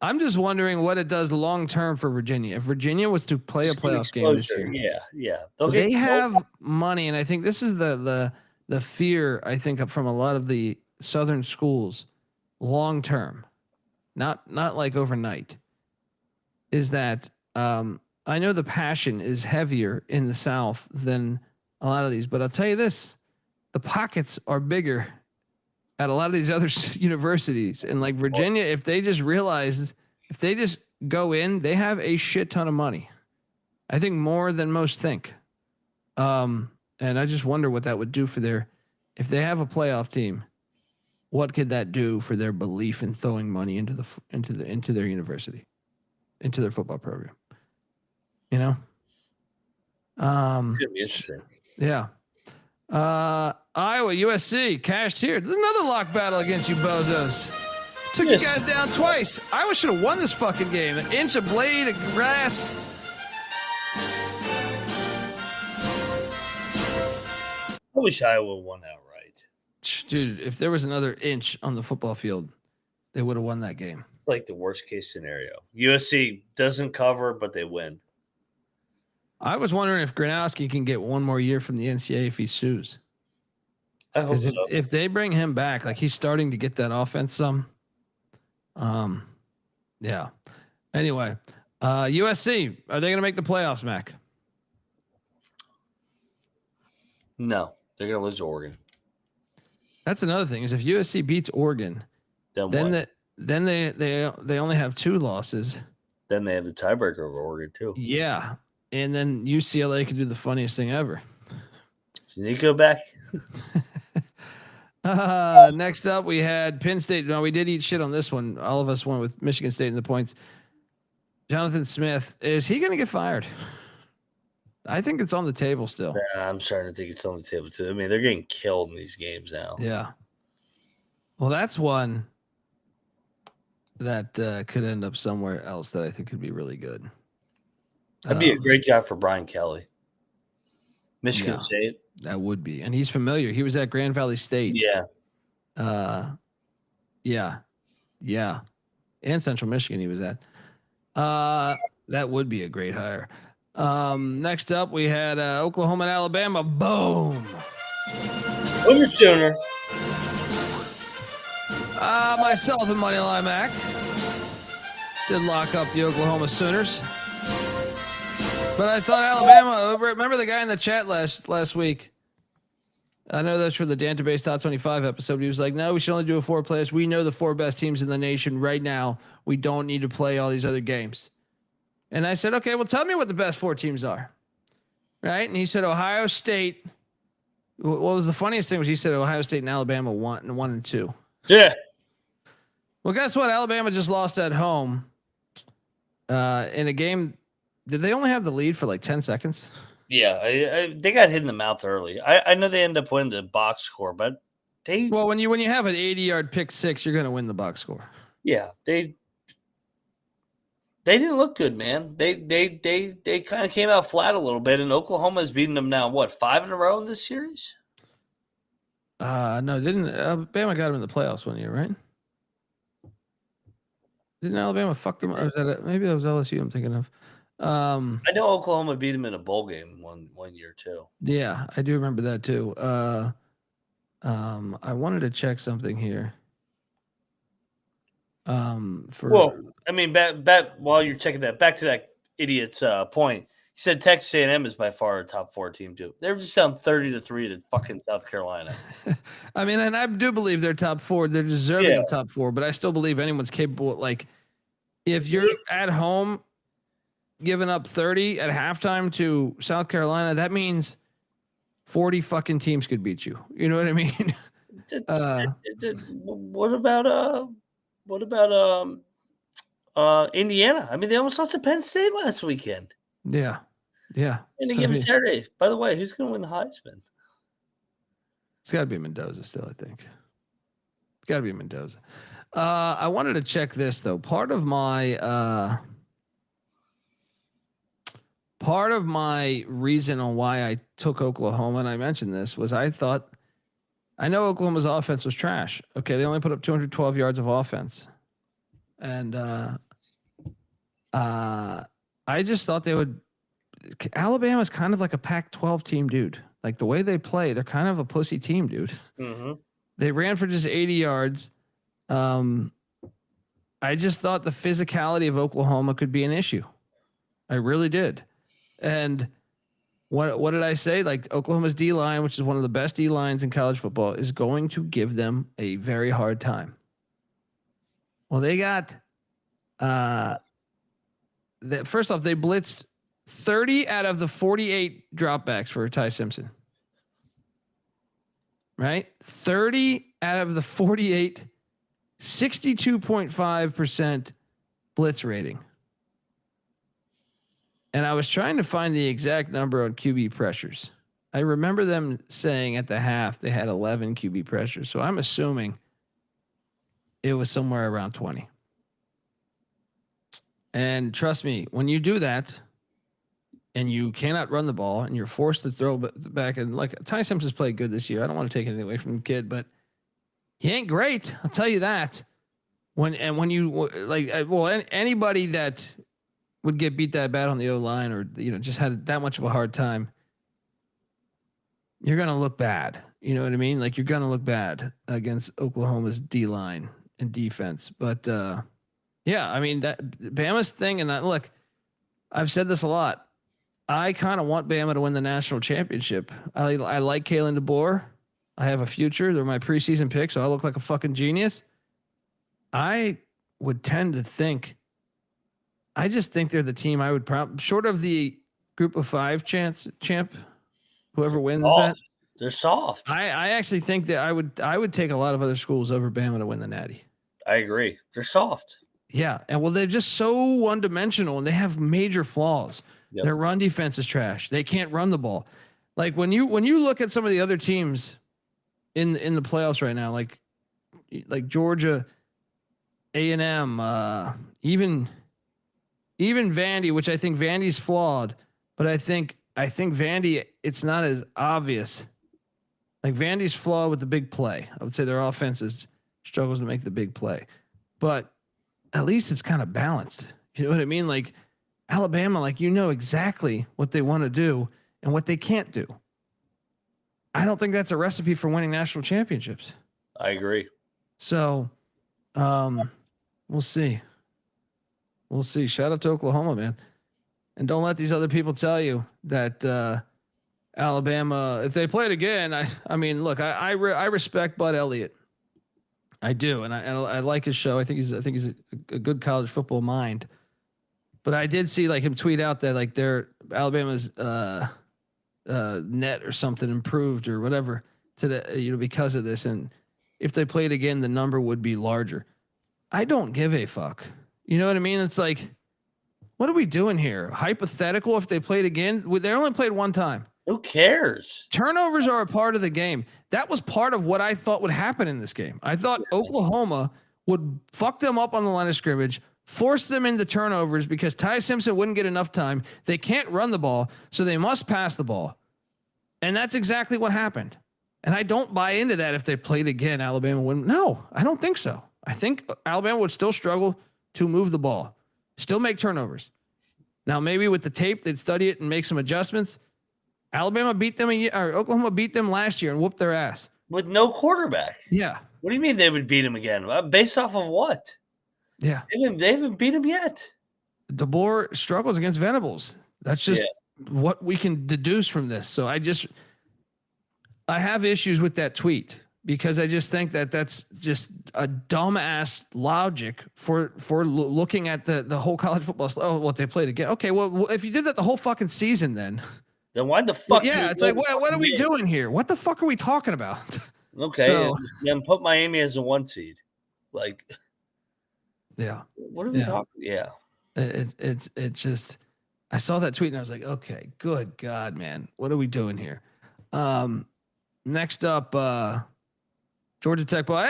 I'm just wondering what it does long term for Virginia. If Virginia was to play a playoff game this year, they have money, and I think this is the fear I think from a lot of the Southern schools, long term, not like overnight, is that I know the passion is heavier in the South than a lot of these, but I'll tell you this: the pockets are bigger at a lot of these other universities. And like Virginia, if they just go in, they have a shit ton of money. I think more than most think. And And I just wonder what that would do for if they have a playoff team, what could that do for their belief in throwing money into their university, into their football program? You know? Could be interesting. Yeah. Iowa, USC, cashed here. There's another lock battle against you bozos. Took you guys down twice. Iowa should have won this fucking game. An inch of blade of grass. I wish Iowa won outright. Dude, if there was another inch on the football field, they would have won that game. It's like the worst case scenario. USC doesn't cover, but they win. I was wondering if Gronowski can get one more year from the NCAA if he sues. I hope so. If they bring him back, like he's starting to get that offense some. Yeah. Anyway, USC, are they going to make the playoffs, Mac? No, they're going to lose to Oregon. That's another thing is if USC beats Oregon, then they only have 2 losses. Then they have the tiebreaker over Oregon too. Yeah. And then UCLA could do the funniest thing ever. Should they go back? Next up, we had Penn State. No, we did eat shit on this one. All of us went with Michigan State in the points. Jonathan Smith, is he going to get fired? I think it's on the table still. Yeah, I'm starting to think it's on the table too. I mean, they're getting killed in these games now. Yeah. Well, that's one that could end up somewhere else that I think could be really good. That'd be a great job for Brian Kelly. Michigan State. That would be. And he's familiar. He was at Grand Valley State. Yeah. Yeah. And Central Michigan he was at. That would be a great hire. Next up, we had Oklahoma and Alabama. Boom. Over Sooner. Myself and Moneyline Mac did lock up the Oklahoma Sooners. But I thought Alabama, remember the guy in the chat last week? I know that's for the Database Top 25 episode. He was like, no, we should only do a 4 players. We know the 4 best teams in the nation right now. We don't need to play all these other games. And I said, okay, well, tell me what the best 4 teams are. Right? And he said, Ohio State. What was the funniest thing was he said Ohio State and Alabama 1 and 2. Yeah. Well, guess what? Alabama just lost at home in a game. Did they only have the lead for like 10 seconds? Yeah, they got hit in the mouth early. I know they ended up winning the box score, but when you have an 80-yard pick six, you're going to win the box score. Yeah, they didn't look good, man. They kind of came out flat a little bit, and Oklahoma's beating them now. What, 5 in a row in this series? No, didn't Alabama got them in the playoffs one year, right? Didn't Alabama fuck them? Or was that maybe that was LSU? I'm thinking of. I know Oklahoma beat them in a bowl game one year too. Yeah, I do remember that too. I wanted to check something here. I mean, back while you're checking that, back to that idiot's point. He said Texas A&M is by far a top 4 team too. They're just down 30-3 to fucking South Carolina. I mean, and I do believe they're top 4. They're deserving of top 4, but I still believe anyone's capable. Like, if you're at home giving up 30 at halftime to South Carolina, that means 40 fucking teams could beat you. You know what I mean? What about Indiana? I mean, they almost lost to Penn State last weekend. Yeah. And they give them Saturday. By the way, who's going to win the Heisman? It's got to be Mendoza still, I think. It's got to be Mendoza. I wanted to check this, though. Part of my reason on why I took Oklahoma, and I mentioned this, was I know Oklahoma's offense was trash. Okay, they only put up 212 yards of offense. And I just thought they would. Alabama's kind of like a Pac-12 team, dude. Like the way they play, they're kind of a pussy team, dude. Mm-hmm. They ran for just 80 yards. I just thought the physicality of Oklahoma could be an issue. I really did. And what did I say? Like Oklahoma's D-line, which is one of the best D-lines in college football, is going to give them a very hard time. Well, they got first off, they blitzed 30 out of the 48 dropbacks for Ty Simpson. right? 30 out of the 48, 62.5% blitz rating. And I was trying to find the exact number on QB pressures. I remember them saying at the half they had 11 QB pressures. So I'm assuming it was somewhere around 20. And trust me, when you do that and you cannot run the ball and you're forced to throw back, and like Ty Simpson's played good this year. I don't want to take anything away from the kid, but he ain't great. I'll tell you that. When you like, well, anybody that would get beat that bad on the O-line or, just had that much of a hard time, you're going to look bad. You know what I mean? Like, you're going to look bad against Oklahoma's D-line and defense. But, yeah, I mean, that Bama's thing, and look, I've said this a lot. I kind of want Bama to win the national championship. I like Kalen DeBoer. I have a future. They're my preseason pick, so I look like a fucking genius. I would tend to think, I just think they're the team I would short of the group of 5 champ, whoever wins that. They're soft. I actually think that I would take a lot of other schools over Bama to win the Natty. I agree. They're soft. Yeah. And well, they're just so one-dimensional and they have major flaws. Yep. Their run defense is trash. They can't run the ball. Like when you look at some of the other teams in the playoffs right now, like Georgia, A&M, even Vandy, which I think Vandy's flawed, but I think Vandy, it's not as obvious. Like Vandy's flawed with the big play. I would say their offense struggles to make the big play, but at least it's kind of balanced. You know what I mean? Like Alabama, like, exactly what they want to do and what they can't do. I don't think that's a recipe for winning national championships. I agree. So, we'll see. We'll see. Shout out to Oklahoma, man. And don't let these other people tell you that Alabama, if they play it again, I mean, look, I respect Bud Elliott. I do, and I like his show. I think he's a good college football mind. But I did see like him tweet out that like their Alabama's net or something improved or whatever because of this, and if they played again, the number would be larger. I don't give a fuck. You know what I mean? It's like, what are we doing here? Hypothetical. If they played again, they only played one time. Who cares? Turnovers are a part of the game. That was part of what I thought would happen in this game. I thought Oklahoma would fuck them up on the line of scrimmage, force them into turnovers because Ty Simpson wouldn't get enough time. They can't run the ball, so they must pass the ball. And that's exactly what happened. And I don't buy into that. If they played again, Alabama wouldn't. No, I don't think so. I think Alabama would still struggle to move the ball, still make turnovers. Now, maybe with the tape, they'd study it and make some adjustments. Alabama beat them or Oklahoma beat them last year and whooped their ass with no quarterback. Yeah. What do you mean they would beat him again? Based off of what? Yeah. They haven't beat him yet. DeBoer struggles against Venables. That's just what we can deduce from this. So I have issues with that tweet because I just think that that's just a dumbass logic for looking at the whole college football. Oh, what they played again. Okay. Well, if you did that the whole fucking season, then why the fuck? Yeah. It's like, what are we doing here? What the fuck are we talking about? Okay. So, then put Miami as a 1 seed. Like, yeah. What are we talking? Yeah. It's just, I saw that tweet and I was like, okay, good God, man. What are we doing here? Next up, Georgia Tech boy.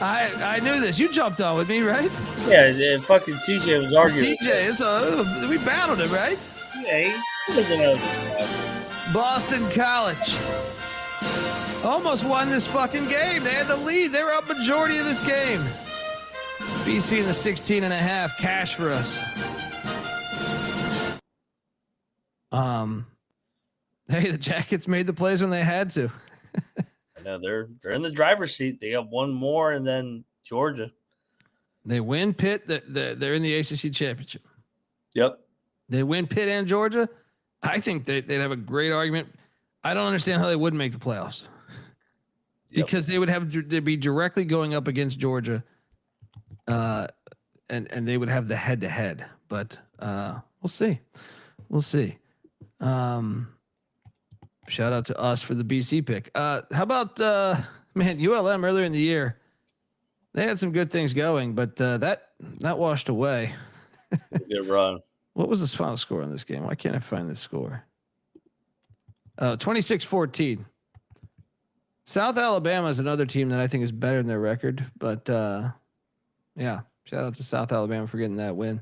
I knew this. You jumped on with me, right? Yeah, fucking CJ was arguing. CJ, we battled him, right? Yeah, he doesn't know. Boston College almost won this fucking game. They had the lead. They were up majority of this game. BC in the 16.5, cash for us. Hey, the Jackets made the plays when they had to. I know they're in the driver's seat. They got one more, and then Georgia. They win Pitt. They're in the ACC championship. Yep. They win Pitt and Georgia. I think they'd have a great argument. I don't understand how they wouldn't make the playoffs. Because they would have to be directly going up against Georgia, and they would have the head-to-head. But we'll see. Shout out to us for the BC pick. How about ULM earlier in the year? They had some good things going, but that washed away. Good run. What was the final score on this game? Why can't I find this score? 26-14. South Alabama is another team that I think is better than their record, but yeah, shout out to South Alabama for getting that win.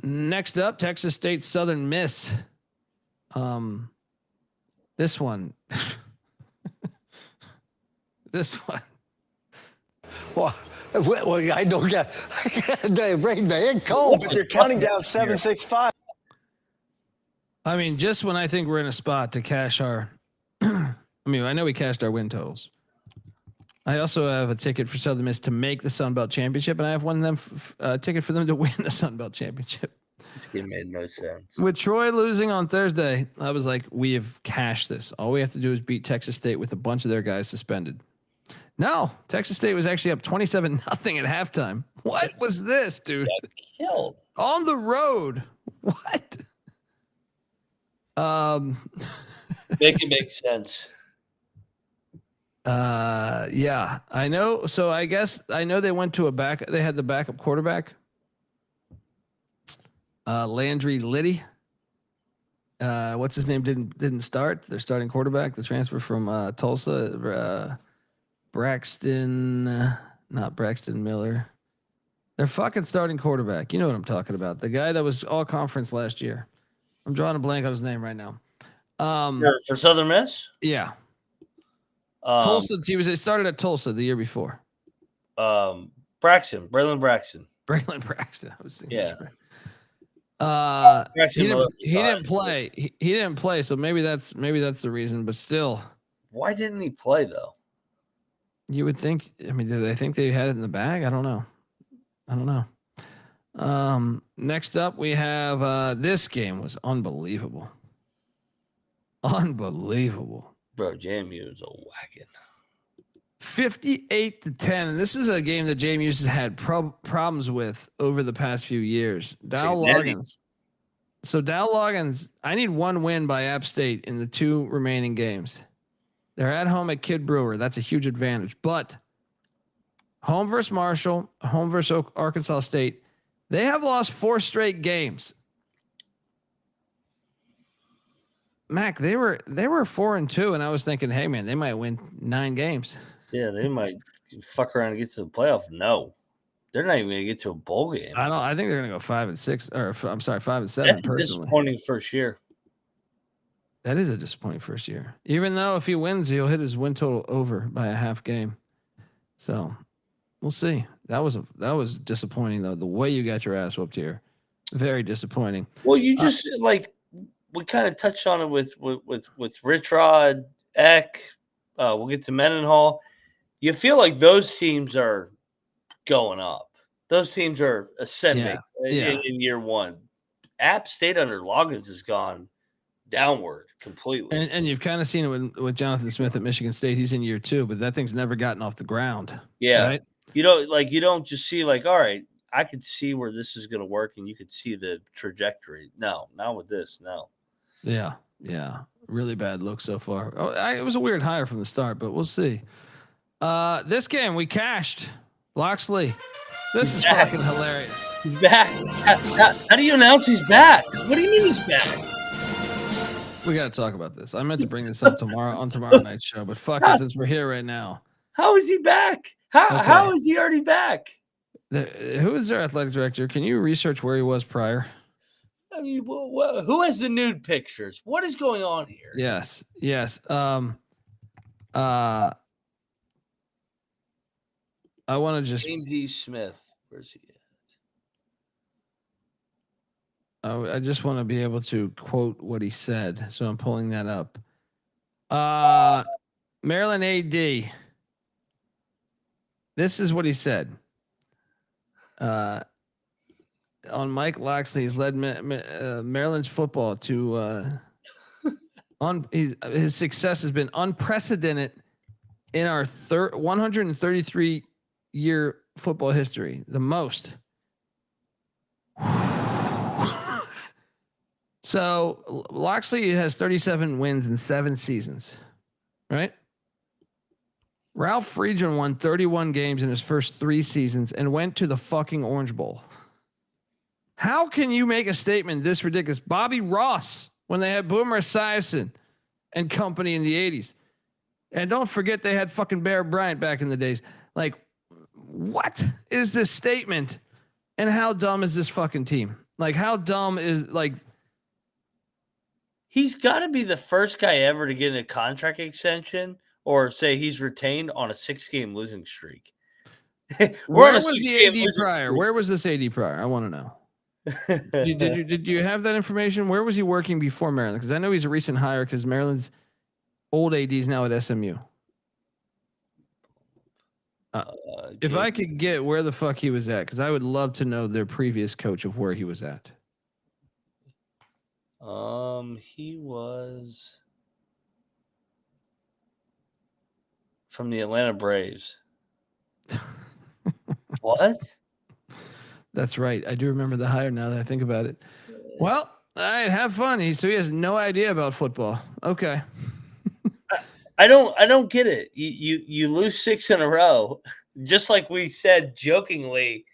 Next up, Texas State Southern Miss. This one. This one. Well, I don't get. They break my head cold. But they're counting down 7-6-5. I mean, just when I think we're in a spot to cash our. I mean, I know we cashed our win totals. I also have a ticket for Southern Miss to make the Sun Belt Championship, and I have one of them ticket for them to win the Sun Belt Championship. This game made no sense. With Troy losing on Thursday, I was like, we have cashed this. All we have to do is beat Texas State with a bunch of their guys suspended. No, Texas State was actually up 27-0 at halftime. What was this, dude? Got killed on the road. What? Make it make sense. Yeah, I know. So I guess I know they went to they had the backup quarterback. Landry Liddy. What's his name? Didn't start. Their starting quarterback, the transfer from Tulsa, not Braxton Miller. Their fucking starting quarterback. You know what I'm talking about. The guy that was all conference last year. I'm drawing a blank on his name right now. For Southern Miss? Yeah. Tulsa. He started at Tulsa the year before. Braylon Braxton. Braylon Braxton. I was thinking. Yeah. He didn't play. He didn't play. So maybe that's the reason. But still, why didn't he play though? You would think. I mean, did they think they had it in the bag? I don't know. Next up, we have this game was unbelievable. Unbelievable. Bro, JMU is a whacking. 58-10. And this is a game that JMU has had problems with over the past few years. Dow Loggins. So Dow Loggins, I need one win by App State in the 2 remaining games. They're at home at Kid Brewer. That's a huge advantage. But home versus Marshall, home versus Arkansas State, they have lost 4 straight games. Mac, they were 4-2, and I was thinking, hey man, they might win 9 games. Yeah, they might fuck around and get to the playoff. No, they're not even going to get to a bowl game. I think they're going to go 5-6, or I'm sorry, 5-7. That's personally, disappointing first year. That is a disappointing first year. Even though if he wins, he'll hit his win total over by a half game. So we'll see. That was disappointing though. The way you got your ass whooped here, very disappointing. Well, you just we kind of touched on it with Rich Rod, Eck. We'll get to Mendenhall. You feel like those teams are going up. Those teams are ascending in year one. App State under Loggins has gone downward completely. And you've kind of seen it with Jonathan Smith at Michigan State. He's in year 2, but that thing's never gotten off the ground. Yeah. Right? You don't just see all right, I could see where this is going to work and you could see the trajectory. No, not with this. No. Yeah. Yeah. Really bad look so far. It was a weird hire from the start, but we'll see. This game we cashed. Locksley. This is fucking hilarious. He's back. How do you announce he's back? What do you mean he's back? We got to talk about this. I meant to bring this up tomorrow night's show, but fuck it, since we're here right now. How is he back? How is he already back? Who is their athletic director? Can you research where he was prior? I mean, who has the nude pictures? What is going on here? Yes. I want to just James D. Smith. Where's he at? I just want to be able to quote what he said, so I'm pulling that up. Maryland AD. This is what he said. On Mike Locksley, he's led Maryland's football to his success has been unprecedented in our 133 year football history, the most. So Locksley has 37 wins in 7 seasons, right? Ralph Friedgen won 31 games in his first 3 seasons and went to the fucking Orange Bowl. How can you make a statement this ridiculous? Bobby Ross, when they had Boomer Esiason and company in the 80s. And don't forget they had fucking Bear Bryant back in the days. Like, what is this statement? And how dumb is this fucking team? Like, how dumb is like... He's got to be the first guy ever to get a contract extension or say he's retained on a 6-game losing streak. Where was the AD prior? Streak. Where was this AD prior? I want to know. Did you have that information? Where was he working before Maryland? Because I know he's a recent hire because Maryland's old AD is now at SMU. If I could get where the fuck he was at, because I would love to know their previous coach of where he was at. He was from the Atlanta Braves. What? That's right. I do remember the hire now that I think about it. Well, all right, have fun. So he has no idea about football. Okay. I don't get it. You lose 6 in a row, just like we said jokingly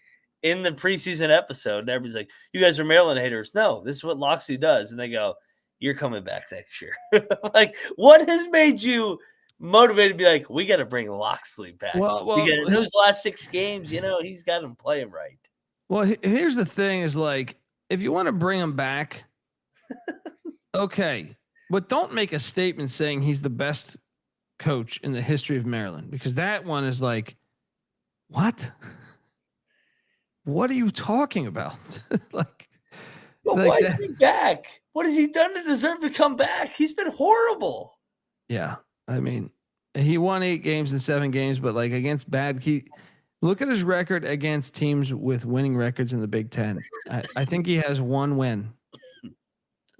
in the preseason episode. And everybody's like, "You guys are Maryland haters." No, this is what Locksley does, and they go, "You're coming back next year." Like, what has made you motivated to be like, "We got to bring Locksley back"? Well, those last 6 games, he's got him playing right. Well, here's the thing: is like, if you want to bring him back, okay, but don't make a statement saying he's the best coach in the history of Maryland, because that one is like, what? What are you talking about? like, why is he back? What has he done to deserve to come back? He's been horrible. Yeah, I mean, he won 8 games in 7 games, but like against bad, look at his record against teams with winning records in the Big Ten. I think he has 1 win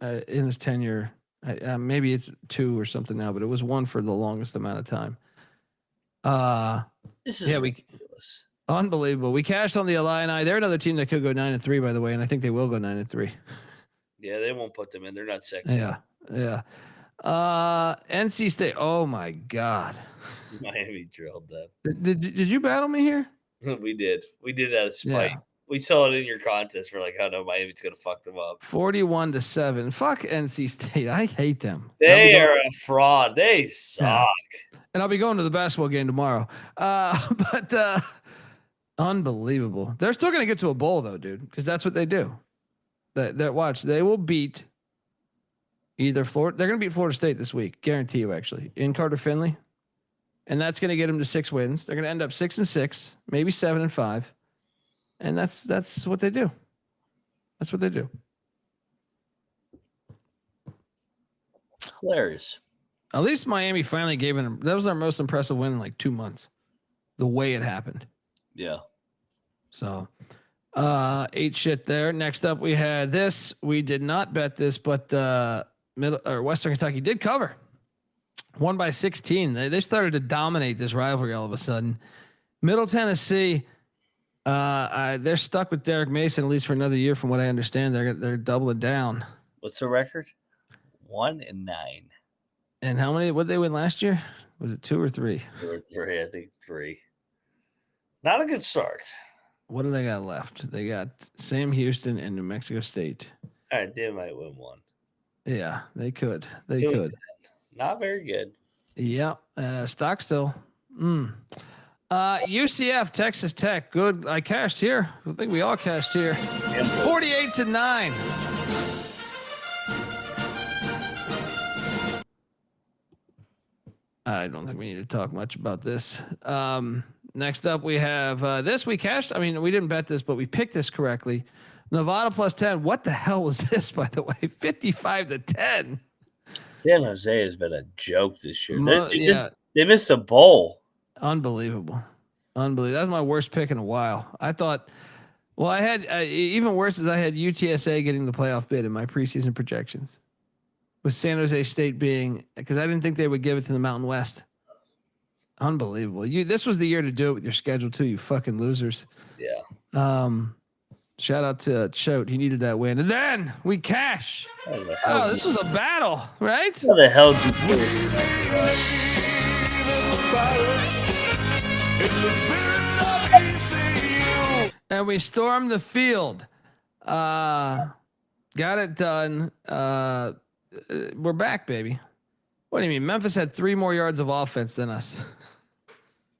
in his tenure. Maybe it's 2 or something now, but it was 1 for the longest amount of time. This is ridiculous. Unbelievable. We cashed on the Illini. They're another team that could go 9-3, by the way, and I think they will go 9-3. Yeah, they won't put them in. They're not sexy. Yeah. NC State. Oh my God. Miami drilled them. Did you battle me here? We did. We did out of spite. Yeah. We saw it in your contest. We're like, oh no, Miami's gonna fuck them up. 41-7. Fuck NC State. I hate them. They are a fraud. They suck. Yeah. And I'll be going to the basketball game tomorrow. But unbelievable. They're still gonna get to a bowl though, dude, because that's what they do. That watch. They will beat either Florida. They're gonna beat Florida State this week. Guarantee you, actually, in Carter Finley. And that's going to get them to 6 wins. They're going to end up 6-6, maybe 7-5. And that's what they do. That's what they do. Hilarious. At least Miami finally gave them. That was our most impressive win in like 2 months. The way it happened. Yeah. So, ate shit there. Next up, we had this. We did not bet this, but Western Kentucky did cover. Won by 16. They started to dominate this rivalry all of a sudden. Middle Tennessee, they're stuck with Derek Mason at least for another year, from what I understand. They're doubling down. What's the record? 1-9. And how many? What did they win last year? Was it 2 or 3? 2 or 3. I think 3. Not a good start. What do they got left? They got Sam Houston and New Mexico State. All right, they might win 1. Yeah, they could. They could. Not very good. Yeah. Stockstill. UCF, Texas Tech. Good. I cashed here. I think we all cashed here. 48-9. I don't think we need to talk much about this. Next up, we have this. We cashed. I mean, we didn't bet this, but we picked this correctly. Nevada plus 10. What the hell was this, by the way? 55-10. San Jose has been a joke this year. They missed a bowl. Unbelievable. That's my worst pick in a while. I thought, well, I had even worse is I had UTSA getting the playoff bid in my preseason projections, with San Jose State being, because I didn't think they would give it to the Mountain West. Unbelievable. This was the year to do it with your schedule too, you fucking losers. Yeah. Shout out to Choate. He needed that win. And then we cash. Oh, this was a battle, right? How the hell did you put it? And we stormed the field. Got it done. We're back, baby. What do you mean? Memphis had 3 more yards of offense than us.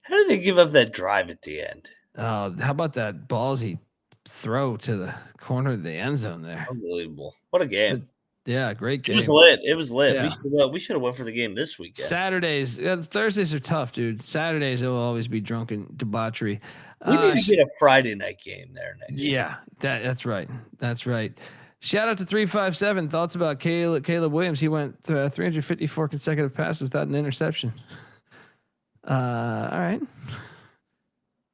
How did they give up that drive at the end? Oh, how about that ballsy throw to the corner of the end zone there? Unbelievable. What a game. Yeah, great game. It was lit. It was lit. Yeah. We should have went for the game this weekend. Saturdays. Thursdays are tough, dude. Saturdays, it will always be drunken debauchery. We need to get a Friday night game there next year. Yeah, that's right. That's right. Shout out to 357. Thoughts about Caleb Williams. He went 354 consecutive passes without an interception. All right.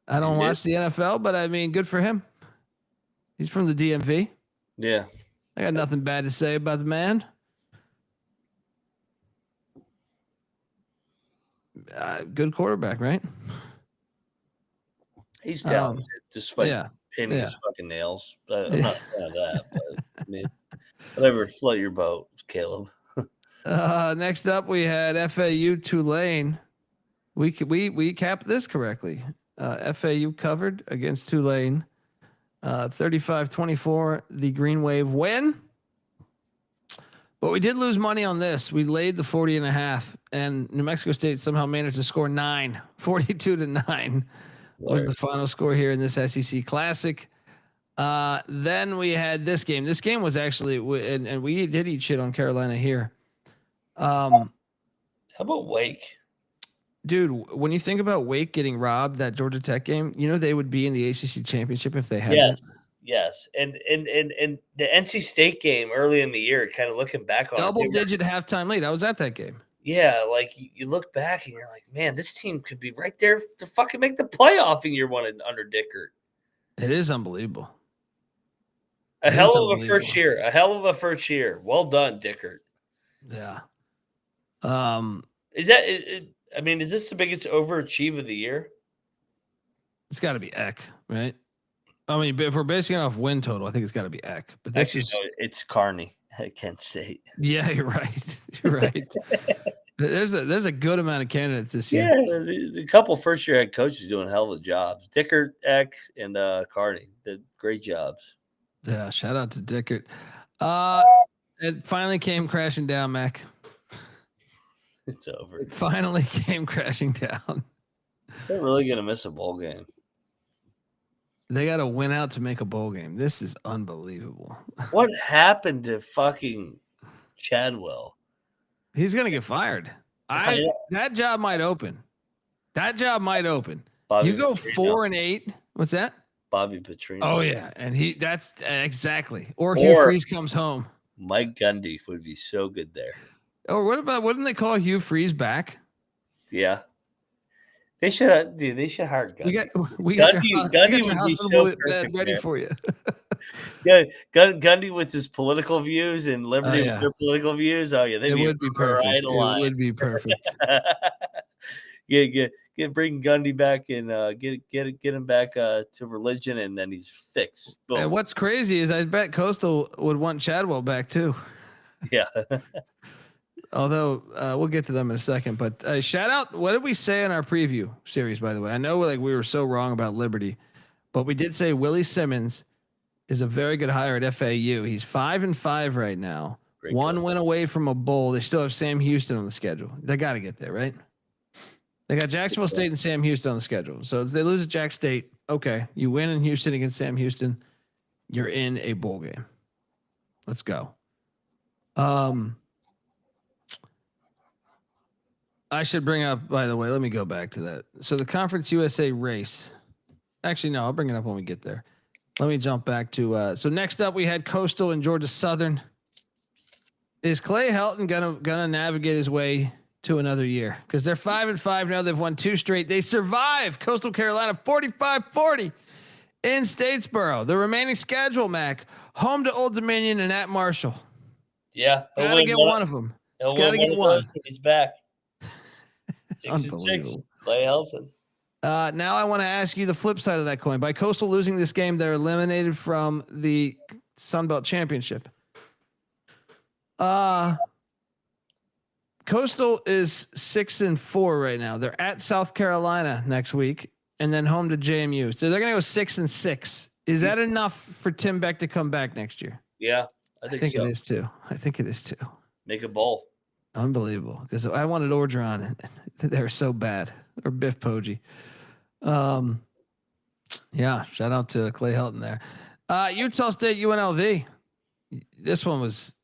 I don't watch the NFL, but I mean, good for him. He's from the DMV. Yeah. I got nothing bad to say about the man. Good quarterback, right? He's talented, despite painting his fucking nails. I'm not a fan of that, but I mean, whatever, float your boat, Caleb. Next up, we had FAU Tulane. We capped this correctly. FAU covered against Tulane. 35-24, the Green Wave win. But we did lose money on this. We laid the 40.5, and New Mexico State somehow managed to score 9. 42-9 was the final score here in this SEC Classic. Then we had this game. This game was actually, and we did eat shit on Carolina here. How about Wake? Dude, when you think about Wake getting robbed that Georgia Tech game, you know they would be in the ACC championship if they had. Yes, and the NC State game early in the year, kind of looking back on double-digit halftime lead. I was at that game. Yeah, like you look back and you're like, man, this team could be right there to fucking make the playoff in year 1 under Dickert. It is unbelievable. A hell of a first year. Well done, Dickert. Yeah. Is that? I mean, is this the biggest overachieve of the year? It's got to be Eck, right? I mean, if we're basing it off win total, I think it's got to be Eck. But this no, it's Carney at Kent State. Yeah, you're right. You're right. There's a good amount of candidates this year. Yeah, a couple first year head coaches doing hell of jobs. Dickert, Eck, and Carney did great jobs. Yeah, shout out to Dickert. It finally came crashing down, Mac. It's over. It finally came crashing down. They're really gonna miss a bowl game. They got to win out to make a bowl game. This is unbelievable. What happened to fucking Chadwell? He's gonna get fired. That job might open. Bobby you go Petrino. 4-8. What's that? Bobby Petrino. Oh yeah, and that's exactly. Or Hugh Freeze comes home. Mike Gundy would be so good there. Or wouldn't they call Hugh Freeze back? Yeah. They should hire Gundy. We got Gundy your would be so bed ready for you. Yeah, Gundy with his political views and Liberty with their political views. Oh yeah, it would be perfect. It would be perfect. Bring Gundy back and get him back to religion, and then he's fixed. Boom. And what's crazy is I bet Coastal would want Chadwell back too. Yeah. Although we'll get to them in a second, but shout out. What did we say in our preview series? By the way, I know we were so wrong about Liberty, but we did say Willie Simmons is a very good hire at FAU. He's 5-5 right now. Great One win away from a bowl. They still have Sam Houston on the schedule. They got to get there, right? They got Jacksonville State and Sam Houston on the schedule. So if they lose at Jack State, okay, you win in Houston against Sam Houston, you're in a bowl game. Let's go. I should bring up, by the way, let me go back to that. So the Conference USA race. Actually, no, I'll bring it up when we get there. Let me jump back to so next up we had Coastal and Georgia Southern. Is Clay Helton gonna navigate his way to another year? Because they're 5-5 now. They've won 2 straight. They survived Coastal Carolina 45-40 in Statesboro. The remaining schedule, Mac, home to Old Dominion and at Marshall. Yeah, gotta get one of them. He's gotta get one. He's back. 6-6. Unbelievable. Clay Helton. Now I want to ask you the flip side of that coin. By Coastal losing this game, they're eliminated from the Sun Belt Championship. Coastal is 6-4 right now. They're at South Carolina next week and then home to JMU. So they're going to go 6-6. Is that enough for Tim Beck to come back next year? Yeah, I think so. It is too. I think it is too. Make a bowl. Unbelievable. Because I wanted Orgeron. They were so bad. Or Biff Poggi. Yeah. Shout out to Clay Helton there. Utah State UNLV. This one was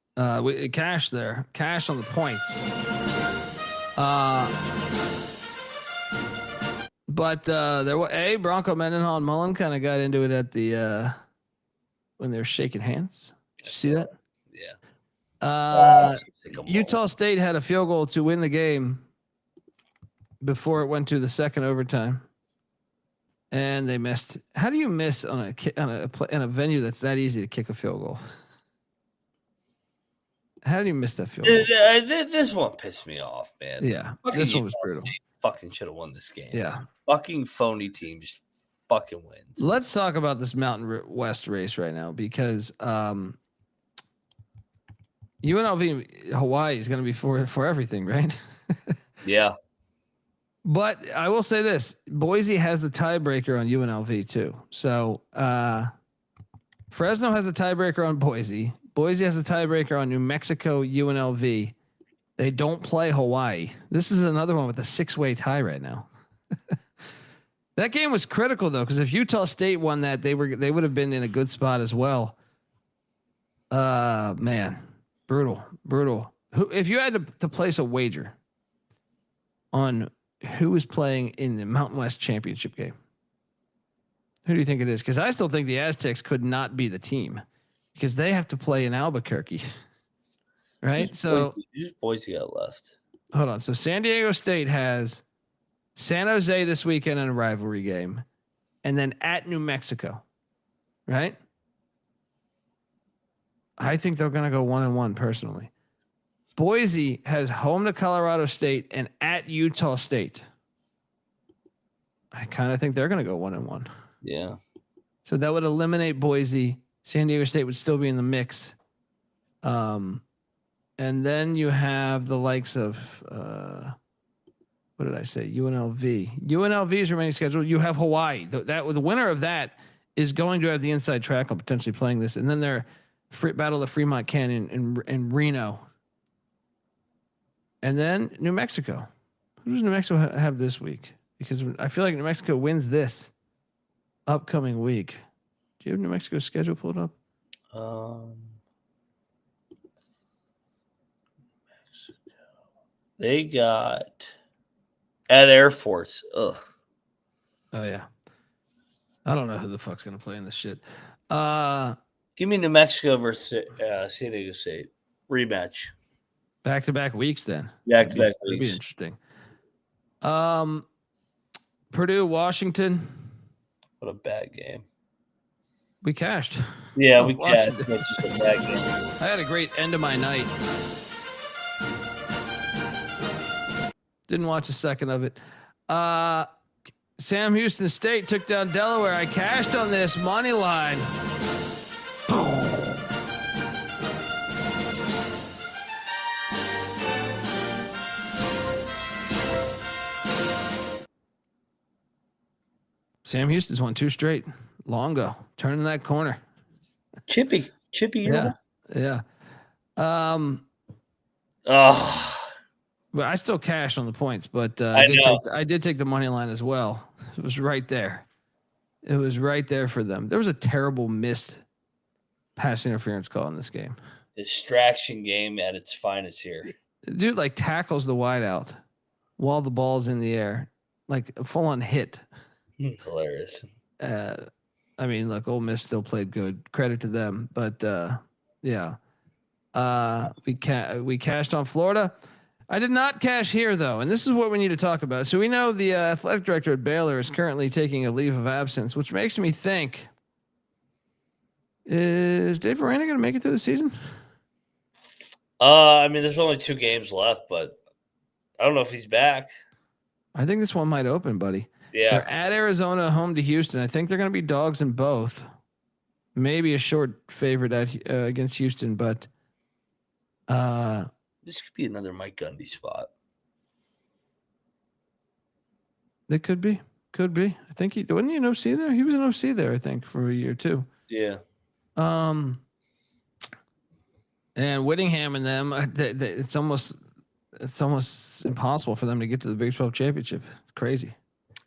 cash there. Cash on the points. But there was Bronco Mendenhall and Mullen kind of got into it at the when they were shaking hands. Did you see that? Yeah. Utah State had a field goal to win the game before it went to the second overtime, and they missed. How do you miss on a venue that's that easy to kick a field goal? How do you miss that field goal? This one pissed me off, man. Yeah, this one was brutal. Fucking should have won this game. Yeah, fucking phony team just fucking wins. Let's talk about this Mountain West race right now because UNLV Hawaii is going to be for everything, right? Yeah. But I will say this: Boise has the tiebreaker on UNLV too. So Fresno has a tiebreaker on Boise. Boise has a tiebreaker on New Mexico, UNLV. They don't play Hawaii. This is another one with a 6-way tie right now. That game was critical though, because if Utah State won that, they would have been in a good spot as well. Man, brutal. If you had to place a wager on who is playing in the Mountain West Championship game, who do you think it is? Because I still think the Aztecs could not be the team because they have to play in Albuquerque, right? Who's Boise got left? Hold on. So San Diego State has San Jose this weekend in a rivalry game, and then at New Mexico, right? I think they're going to go 1-1 personally. Boise has home to Colorado State and at Utah State. I kind of think they're going to go 1-1. Yeah. So that would eliminate Boise. San Diego State would still be in the mix. And then you have the likes of, what did I say? UNLV. UNLV's remaining schedule. You have Hawaii. The winner of that is going to have the inside track on potentially playing this. And then they're Battle of Fremont Canyon in Reno. And then New Mexico. Who does New Mexico have this week? Because I feel like New Mexico wins this upcoming week. Do you have New Mexico's schedule pulled up? Mexico. They got at Air Force. Ugh. Oh yeah. I don't know who the fuck's gonna play in this shit. Give me New Mexico versus San Diego State rematch. Back-to-back weeks then. Back-to-back weeks. That'd be interesting. Purdue, Washington. What a bad game. We cashed. Yeah, we cashed. That's just a bad game. I had a great end of my night. Didn't watch a second of it. Sam Houston State took down Delaware. I cashed on this money line. Sam Houston's won 2 straight. Longo turning that corner. Chippy. Yeah. Oh, but I still cashed on the points, but I did take the money line as well. It was right there. It was right there for them. There was a terrible missed pass interference call in this game. Distraction game at its finest here. Dude like tackles the wideout while the ball's in the air, like a full on hit. Hilarious. I mean, look, Ole Miss still played good. Credit to them, but yeah. We cashed on Florida. I did not cash here though, and this is what we need to talk about. So we know the athletic director at Baylor is currently taking a leave of absence, which makes me think: is Dave Aranda going to make it through the season? I mean, there's only 2 games left, but I don't know if he's back. I think this one might open, buddy. Yeah. They're at Arizona, home to Houston. I think they're going to be dogs in both. Maybe a short favorite against Houston, but this could be another Mike Gundy spot. It could be. Could be. I think wasn't he an OC there? He was an OC there, I think, for a year too. Yeah. And Whittingham and them, it's almost impossible for them to get to the Big 12 championship. It's crazy.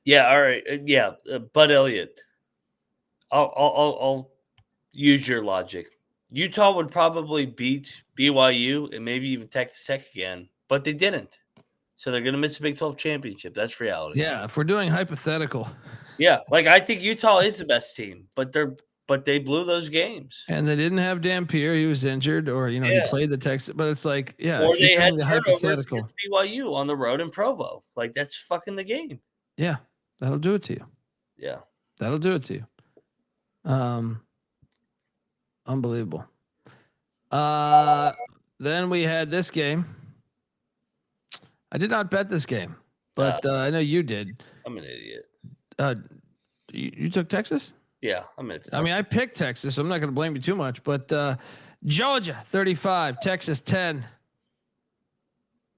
Yeah. All right. Yeah. Bud Elliott. I'll use your logic. Utah would probably beat BYU and maybe even Texas Tech again, but they didn't. So they're going to miss the Big 12 championship. That's reality. Yeah. If we're doing hypothetical. Yeah. Like I think Utah is the best team, but they blew those games. And they didn't have Dampier. He was injured, or he played the Texas. But it's like, or they had the hypothetical against BYU on the road in Provo. Like that's fucking the game. Yeah, that'll do it to you. Yeah, that'll do it to you. Unbelievable. Then we had this game. I did not bet this game, but I know you did. I'm an idiot. You took Texas? Yeah, I picked Texas, so I'm not going to blame you too much. But Georgia 35, Texas 10.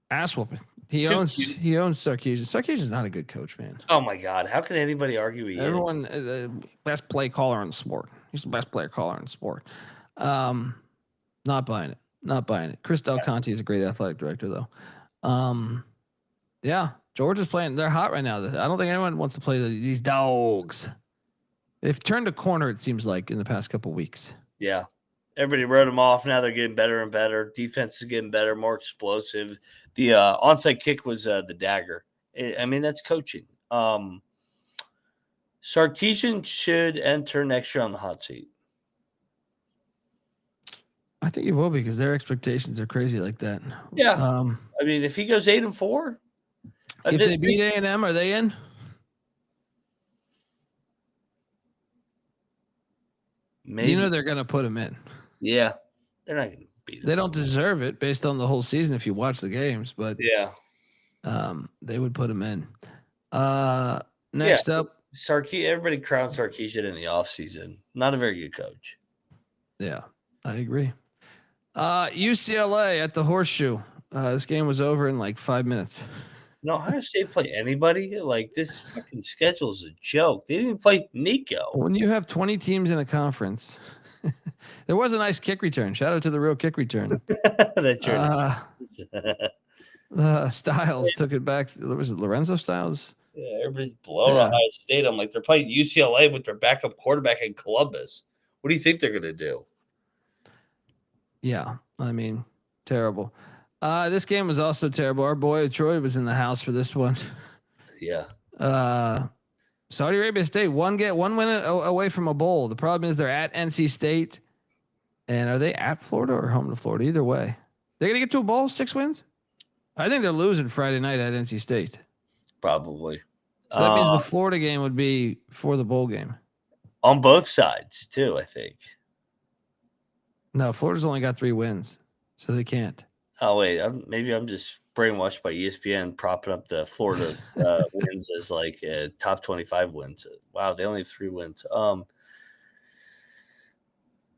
Ass whooping. He owns Sarkisian. Sarkisian's not a good coach, man. Oh my God, how can anybody argue he is? Best play caller in the sport. He's the best player caller in the sport. Not buying it. Chris Del Conte is a great athletic director, though. Yeah, Georgia's playing. They're hot right now. I don't think anyone wants to play these dogs. They've turned a corner, it seems like, in the past couple of weeks. Yeah. Everybody wrote them off. Now they're getting better and better. Defense is getting better, more explosive. The onside kick was the dagger. That's coaching. Sarkisian should enter next year on the hot seat. I think he will be because their expectations are crazy like that. Yeah. If he goes 8-4. If they beat A&M, are they in? Maybe. They're going to put him in. Yeah. They're not going to beat him. They don't deserve it based on the whole season if you watch the games, but yeah. They would put him in. Next up. Everybody crowned Sarkisian in the offseason. Not a very good coach. Yeah, I agree. UCLA at the Horseshoe. This game was over in like 5 minutes. No, Ohio State play anybody? Like this fucking schedule is a joke. They didn't play Nico. When you have 20 teams in a conference, there was a nice kick return. Shout out to the real kick return. That's Styles took it back. Was it Lorenzo Styles? Yeah, everybody's blowing Ohio State. I'm like, they're playing UCLA with their backup quarterback in Columbus. What do you think they're going to do? Yeah, terrible. This game was also terrible. Our boy Troy was in the house for this one. Yeah. Saudi Arabia State one win away from a bowl. The problem is they're at NC State, and are they at Florida or home to Florida? Either way, they're gonna get to a bowl. 6 wins. I think they're losing Friday night at NC State. Probably. So that means the Florida game would be for the bowl game. On both sides too, I think. No, Florida's only got 3 wins, so they can't. Oh wait, maybe I'm just brainwashed by ESPN propping up the Florida wins as like top 25 wins. Wow, they only have 3 wins.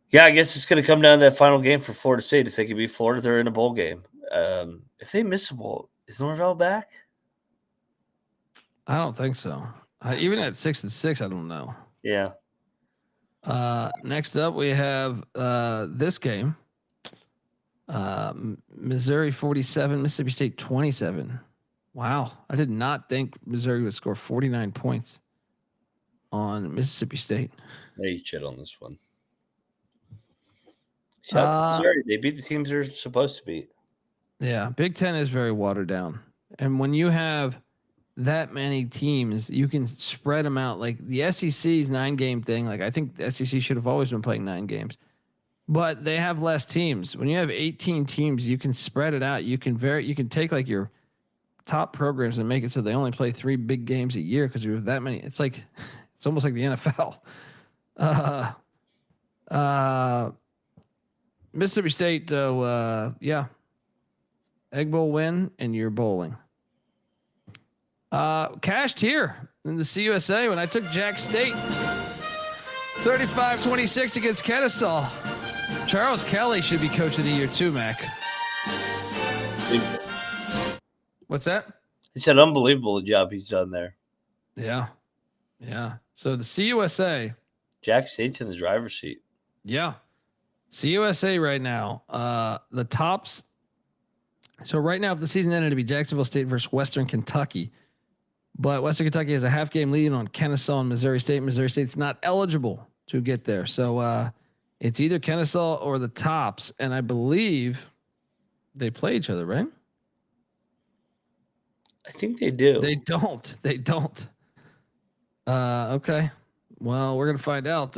Yeah, I guess it's going to come down to that final game for Florida State. If they can beat Florida, they're in a bowl game. If they miss a bowl, is Norvell back? I don't think so. Even at 6-6, I don't know. Yeah. Next up, we have this game. Missouri 47, Mississippi State 27. Wow. I did not think Missouri would score 49 points on Mississippi State. They shit on this one. Shout out to Missouri. They beat the teams they're supposed to beat. Yeah. Big Ten is very watered down. And when you have that many teams, you can spread them out. Like the SEC's 9-game thing. Like I think the SEC should have always been playing 9 games. But they have less teams. When you have 18 teams, you can spread it out. You can take like your top programs and make it so they only play 3 big games a year because you have that many. It's almost like the NFL. Mississippi State, though, Egg Bowl win and you're bowling. Cashed here in the CUSA when I took Jack State 35-26 against Kennesaw. Charles Kelly should be coach of the year too, Mac. What's that? It's an unbelievable job he's done there. Yeah. So the CUSA. Jack State's in the driver's seat. Yeah. CUSA right now. The tops. So right now, if the season ended, it'd be Jacksonville State versus Western Kentucky. But Western Kentucky has a half game lead on Kennesaw and Missouri State. Missouri State's not eligible to get there. So it's either Kennesaw or the tops. And I believe they play each other, right? I think they do. They don't. Okay. Well, we're going to find out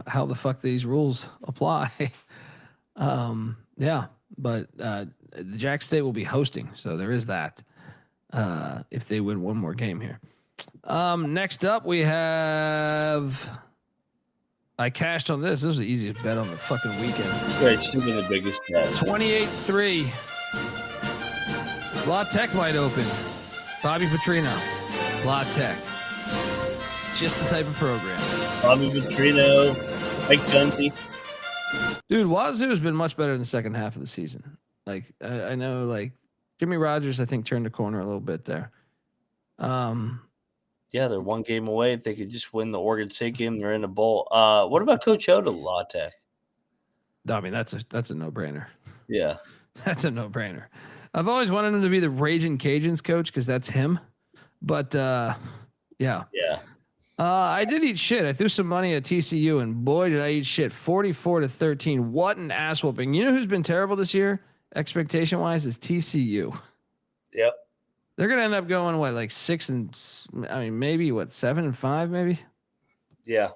how the fuck these rules apply. Yeah. But the Jack State will be hosting. So there is that. If they win one more game here. Next up, we have. I cashed on this. This was the easiest bet on the fucking weekend. Right, should be the biggest bet. 28-3. La Tech wide open. Bobby Petrino. La Tech. It's just the type of program. Bobby Petrino, Mike Dundee. Dude, Wazoo has been much better in the second half of the season. Like I know, like Jimmy Rogers, I think turned the corner a little bit there. Yeah, they're one game away. If they could just win the Oregon State game, they're in a bowl. What about Coach O to La Tech? I mean, that's a no-brainer. Yeah, that's a no-brainer. I've always wanted him to be the Raging Cajuns coach because that's him. But yeah. I did eat shit. I threw some money at TCU, and boy, did I eat shit. 44-13. What an ass whooping. You know who's been terrible this year, expectation-wise, is TCU. Yep. They're going to end up going, what, like 7-5, maybe? Yeah.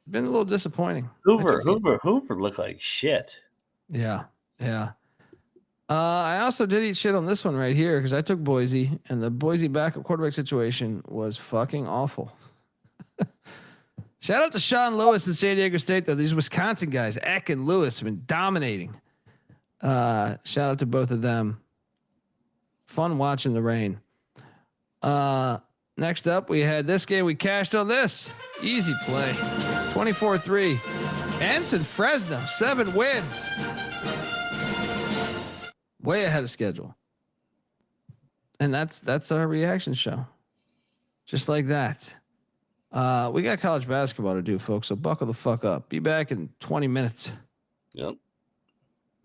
Been a little disappointing. Hoover looked like shit. Yeah. I also did eat shit on this one right here because I took Boise, and the Boise backup quarterback situation was fucking awful. Shout out to Sean Lewis and San Diego State, though. These Wisconsin guys, Eck and Lewis, have been dominating. Shout out to both of them. Fun watching the rain. Next up, we had this game. We cashed on this. Easy play. 24-3. Ensign Fresno, 7 wins. Way ahead of schedule. And that's our reaction show. Just like that. We got college basketball to do, folks, so buckle the fuck up. Be back in 20 minutes. Yep.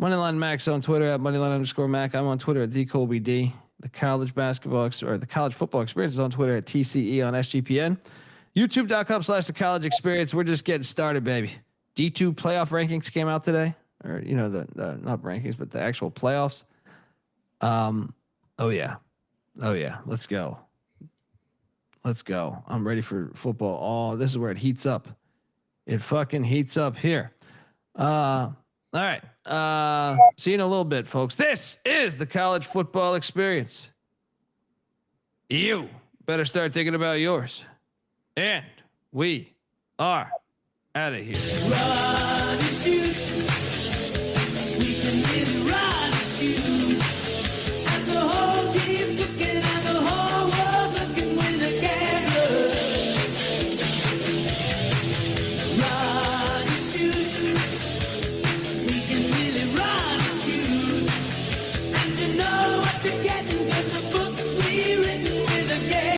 Moneyline Max on Twitter at Moneyline_Mac. I'm on Twitter at TheColbyD. The college basketball or the college football experience is on Twitter at TCE on SGPN. YouTube.com/the college experience. We're just getting started, baby. D2 playoff rankings came out today. Or, you know, the not rankings, but the actual playoffs. Oh yeah. Let's go. I'm ready for football. Oh, this is where it heats up. It fucking heats up here. All right. See you in a little bit, folks. This is the college football experience. You better start thinking about yours. And we are out of here. Run and shoot. We can really run and shoot.